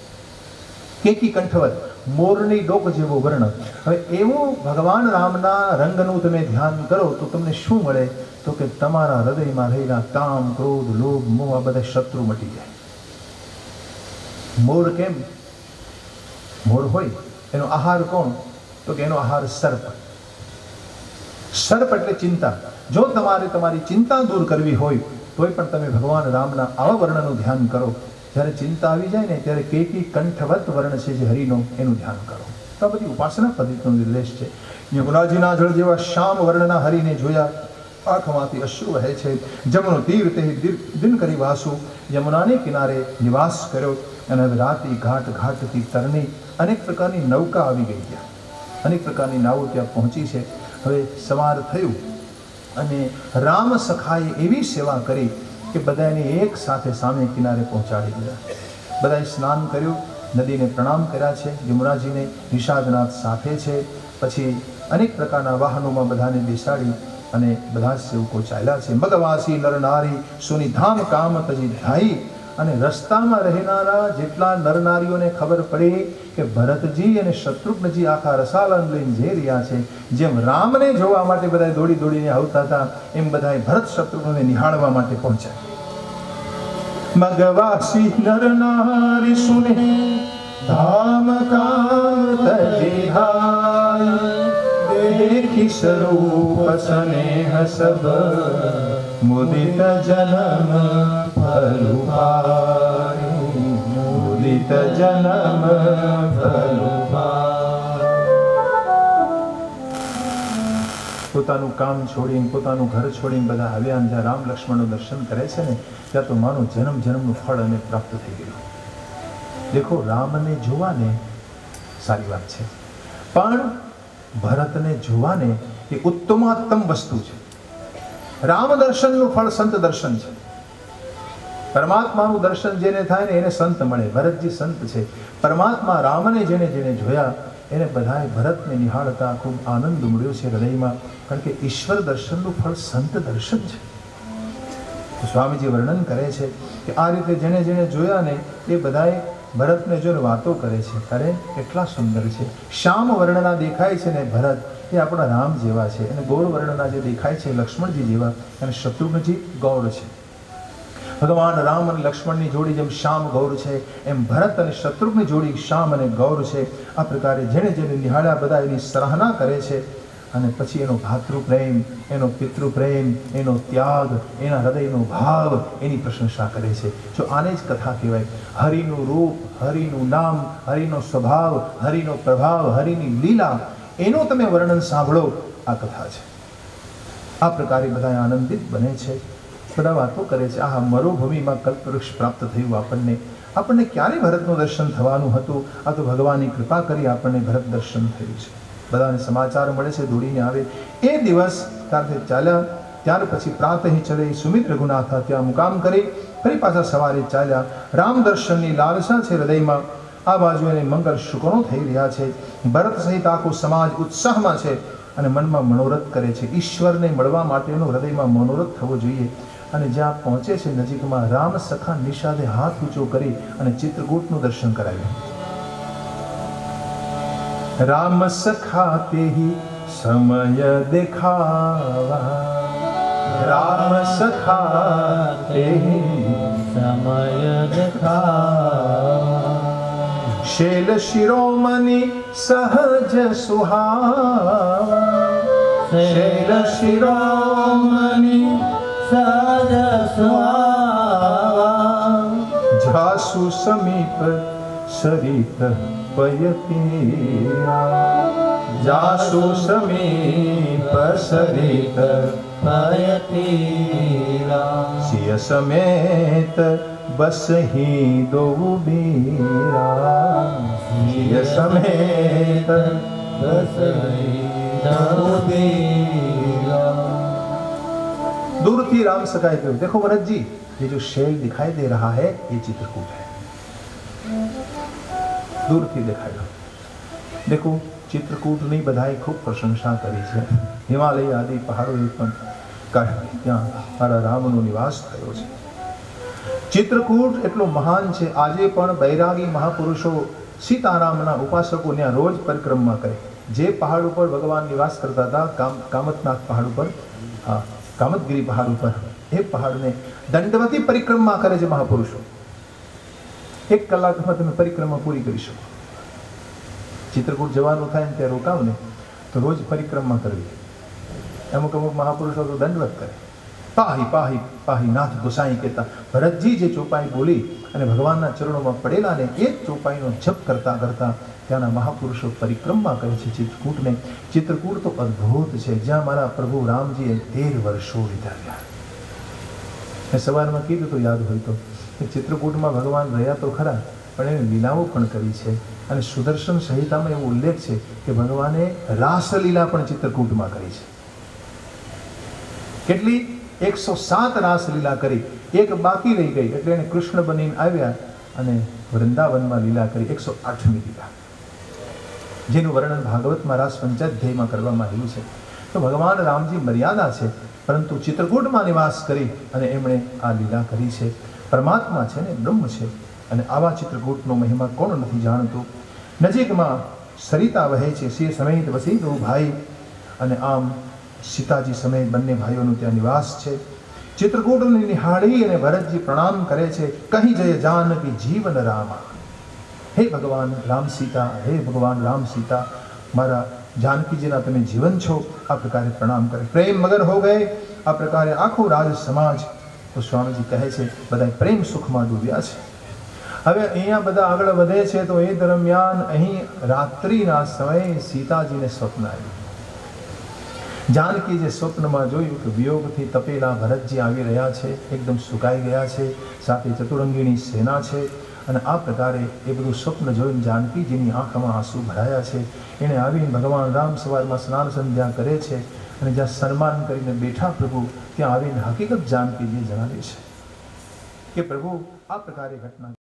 કેકી કંઠવત, મોરની ડોક જેવો વર્ણ. હવે એવું ભગવાન રામના રંગનું તમે ધ્યાન કરો તો તમને શું મળે? તો કે તમારા હૃદયમાં રહેલા કામ, ક્રોધ, લોભ, મોહ આ બધા શત્રુ મટી જાય. મોર કેમ? મોર હોય એનો આહાર કોણ? તો કે એનો આહાર સર્પ. સર્પ એટલે ચિંતા. જો તમારે તમારી ચિંતા દૂર કરવી હોય તોય પણ તમે ભગવાન રામના આવા વર્ણનું ધ્યાન કરો. જ્યારે ચિંતા આવી જાય ને ત્યારે કેકી કંઠવત વર્ણ છે જે હરિનો, એનું ધ્યાન કરો. તો આ બધી ઉપાસના પદ્ધતિનો નિર્દેશ છે. યમુનાજીના જળ જેવા શ્યામ વર્ણના હરિને જોયા, આંખમાંથી અશ્રુ વહે છે. જમનો તીર તે દિન કરી વાસુ, યમુનાને કિનારે નિવાસ કર્યો. અને હવે રાતી ઘાટ ઘાટથી તરની અનેક પ્રકારની નૌકા આવી ગઈ ત્યાં. અનેક પ્રકારની નાવો ત્યાં પહોંચી છે. હવે સવાર થયું અને રામ સખાએ એવી સેવા કરી કે બધાને એક સાથે સામે કિનારે પહોંચાડી દીધા. બધાએ સ્નાન કર્યું, નદીને પ્રણામ કર્યા છે, યમુનાજીને. નિષાદનાથ સાથે છે. પછી અનેક પ્રકારના વાહનોમાં બધાને બેસાડી અને બધા સેવકો ચાલ્યા છે. મગવાસી નર નારી સુની ધામ કામ તજી ધાઈ. અને રસ્તામાં રહેનારા જેટલા નરનારીઓને ખબર પડી કે ભરતજી અને શત્રુઘ્નજી આખા રસાલન લઈને જઈ રહ્યા છે, જેમ રામને જોવા માટે બધા દોડી દોડીને આવતા હતા એમ બધા ભરત શત્રુઘ્નને નિહાળવા માટે પહોંચ્યા. મગવાસી નરનારી સુને ધામ કામ તજિહાય, દેખી સ્વરૂપ સ્નેહ સબ મુદિત જન્મ ફલુ પાય, મુદિત જન્મ ફલુ પાય. પોતાનું કામ છોડીને, પોતાનું ઘર છોડીને બધા આવ્યા. જ્યાં રામ લક્ષ્મણનું દર્શન કરે છે ને ત્યાં તો માનો જન્મ જન્મનું ફળ અને પ્રાપ્ત થઈ ગયું. દેખો, રામને જોવાને સારી વાત છે, પણ ભરતને જોવાને એ ઉત્તમોત્તમ વસ્તુ છે. રામ દર્શનનું ફળ સંત દર્શન છે. પરમાત્માનું દર્શન જેને થાય ને એને સંત મળે. ભરતજી સંત છે. પરમાત્મા રામને જેને જેને જોયા એને બધાએ ભરતને નિહાળતા ખૂબ આનંદ ઉમળ્યો છે હૃદયમાં. કારણ કે ઈશ્વર દર્શનનું ફળ સંત દર્શન છે. સ્વામીજી વર્ણન કરે છે કે આ રીતે જેને જેને જોયા ને એ બધાએ ભરતને જોઈને વાતો કરે છે. અરે કેટલા સુંદર છે, શ્યામ વર્ણના દેખાય છે ને ભરત એ આપણા રામ જેવા છે, અને ગૌર વર્ણના જે દેખાય છે લક્ષ્મણજી જેવા, અને શત્રુઘ્નજી ગૌર છે. ભગવાન રામ અને લક્ષ્મણની જોડી જેમ શ્યામ ગૌર છે એમ ભરત અને શત્રુઘ્નની જોડી શ્યામ અને ગૌર છે. આ પ્રકારે જેને જેને નિહાળ્યા બધા એની સરાહના કરે છે. અને પછી એનો ભાતૃ પ્રેમ, એનો પિતૃ પ્રેમ, એનો ત્યાગ, એના હૃદયનો ભાવ, એની પ્રશંસા કરે છે. જો આને જ કથા કહેવાય. હરિનું રૂપ, હરિનું નામ, હરિનો સ્વભાવ, હરિનો પ્રભાવ, હરિની લીલા, એનું તમે વર્ણન સાંભળો, આ કથા છે. આ પ્રકારે બધા આનંદિત બને છે, બધા વાતો કરે છે. આ મરુભૂમિમાં કલ્પવૃક્ષ પ્રાપ્ત થયું આપણને. આપણને ક્યારે ભરતનું દર્શન થવાનું હતું? આ તો ભગવાનની કૃપા કરી આપણને ભરત દર્શન થયું છે. બધાને સમાચાર મળે છે, દોડીને આવે. એ દિવસ ત્યારથી ચાલ્યા. ત્યાર પછી પ્રાતઃ ચલે સુમિત રઘુનાથ ત્યાં મુકામ કરી ફરી પાછા સવારે ચાલ્યા. રામ દર્શનની લાલસા છે હૃદયમાં. આ બાજુ એને મંગળ શુકનો થઈ રહ્યા છે. ભરત સહિત આખો સમાજ ઉત્સાહમાં છે અને મનમાં મનોરથ કરે છે. ઈશ્વરને મળવા માટેનો હૃદયમાં મનોરથ થવો જોઈએ. અને જ્યાં પહોંચે છે નજીકમાં રામ સખા નિષાદે હાથ ઊંચો કરી અને ચિત્રકૂટનું દર્શન કરાવ્યું. રામ સખા તેહી સમય દેખાવા, રામ સખા તેહી સમય દેખાવા, શૈલ શિરોમણી સહજ સુહાવા, શૈલ શિરોમણી સહજ સુહાવા, જાસુ સમીપ સરિત પયતીરા, જાસુ સમીપ સરિત પયતીરા, સિય સમેત બસહી દો બીરા, સિય સમેત બસહી દો બીરા. दूर थी राम सखाए कहो, देखो भरत जी ये जो शैल दिखाई दे रहा है ये चित्रकूट है. दूर थी देखाया. देखो चित्रकूटની બધાએ ખૂબ પ્રશંસા કરી છે. હિમાલય આદિ પહાડોએ પણ કાઢી ત્યાં મારા રામનો નિવાસ થયો છે. ચિત્રકૂટ એટલો મહાન છે. આજે પણ બૈરાગી મહાપુરુષો સીતારામના ઉપાસકો ત્યાં રોજ પરિક્રમા કરે. જે પહાડ ઉપર ભગવાન નિવાસ કરતા હતા, કામતનાથ પહાડ ઉપર, હા કામતગીરી પહાડ ઉપર, એ પહાડને દંડવતી પરિક્રમા કરે છે મહાપુરુષો. 1 કલાકમાં તમે પરિક્રમા પૂરી કરી શકો. ચિત્રકૂટ જવાનું થાય ને ત્યાં રોકાવ ને તો રોજ પરિક્રમા કરવી. અમુક મહાપુરુષો તો દંડવત કરે. પાહી પાહી પાહી નાથ ગોસાઈ કહેતા ભરતજી જે ચોપાઈ બોલી અને ભગવાનના ચરણોમાં પડેલા ને એ જ ચોપાઈનો જપ કરતા કરતા ત્યાંના મહાપુરુષો પરિક્રમા કરે છે ચિત્રકૂટને. ચિત્રકૂટ તો અદ્ભુત છે, જ્યાં મારા પ્રભુ રામજીએ 13 વર્ષો વિતાવ્યા. મેં સવારમાં કીધું તો યાદ હોય તો ચિત્રકૂટમાં ભગવાન રહ્યા તો ખરા, પણ એને લીલાઓ પણ કરી છે. અને સુદર્શન સંહિતામાં એવો ઉલ્લેખ છે કે ભગવાને રાસલીલા પણ ચિત્રકૂટમાં કરી છે. કેટલી? 107 રાસલીલા કરી. એક બાકી રહી ગઈ એટલે એને કૃષ્ણ બનીને આવ્યા અને વૃંદાવનમાં લીલા કરી. 108મી લીલા, જેનું વર્ણન ભાગવતમાં રાસ પંચાધ્યાયમાં કરવામાં આવ્યું છે. તો ભગવાન રામજી મર્યાદા છે, પરંતુ ચિત્રકૂટમાં નિવાસ કરી અને એમણે આ લીલા કરી છે. પરમાત્મા છે ને બ્રહ્મ છે, અને આવા ચિત્રકૂટનો મહિમા કોણ નથી જાણતું. નજીકમાં સરિતા વહે છે, સિંહ સમેત વસી દો ભાઈ, અને આમ સીતાજી સમેત બંને ભાઈઓનું ત્યાં નિવાસ છે. ચિત્રકૂટને નિહાળી અને ભરતજી પ્રણામ કરે છે. કહી જય જાનકી જીવન રામા, હે ભગવાન રામ સીતા, હે ભગવાન રામ સીતા, મારા जानकीजीના તમે જીવન છો. આ પ્રકારે પ્રણામ કરે. પ્રેમ મગન હો ગયે. આ પ્રકારે આખો રાજ સમાજ, તો સ્વામીજી કહે છે, બધા પ્રેમ સુખમાં ડૂબ્યા છે. હવે અહીંયા બધા આગળ વધે છે તો એ દરમિયાન અહીં રાત્રિના સમયે સીતાજીને સ્વપ્ન આવ્યું. જાનકી જે સ્વપ્નમાં જોયું કે વિયોગથી તપેલા ભરતજી આવી રહ્યા છે, એકદમ સુકાઈ ગયા છે, સાથે ચતુરંગીની સેના છે. અને આ પ્રકારે એ બધું સ્વપ્ન જોઈને જાનકીજીની આંખમાં આંસુ ભરાયા છે. એણે આવીને ભગવાન રામ સવારમાં સ્નાન સંધ્યા કરે છે અને જ્યાં સન્માન કરીને બેઠા પ્રભુ, ત્યાં આવીને હકીકત જાનકીજીએ જણાવી છે કે પ્રભુ આ પ્રકારે ઘટના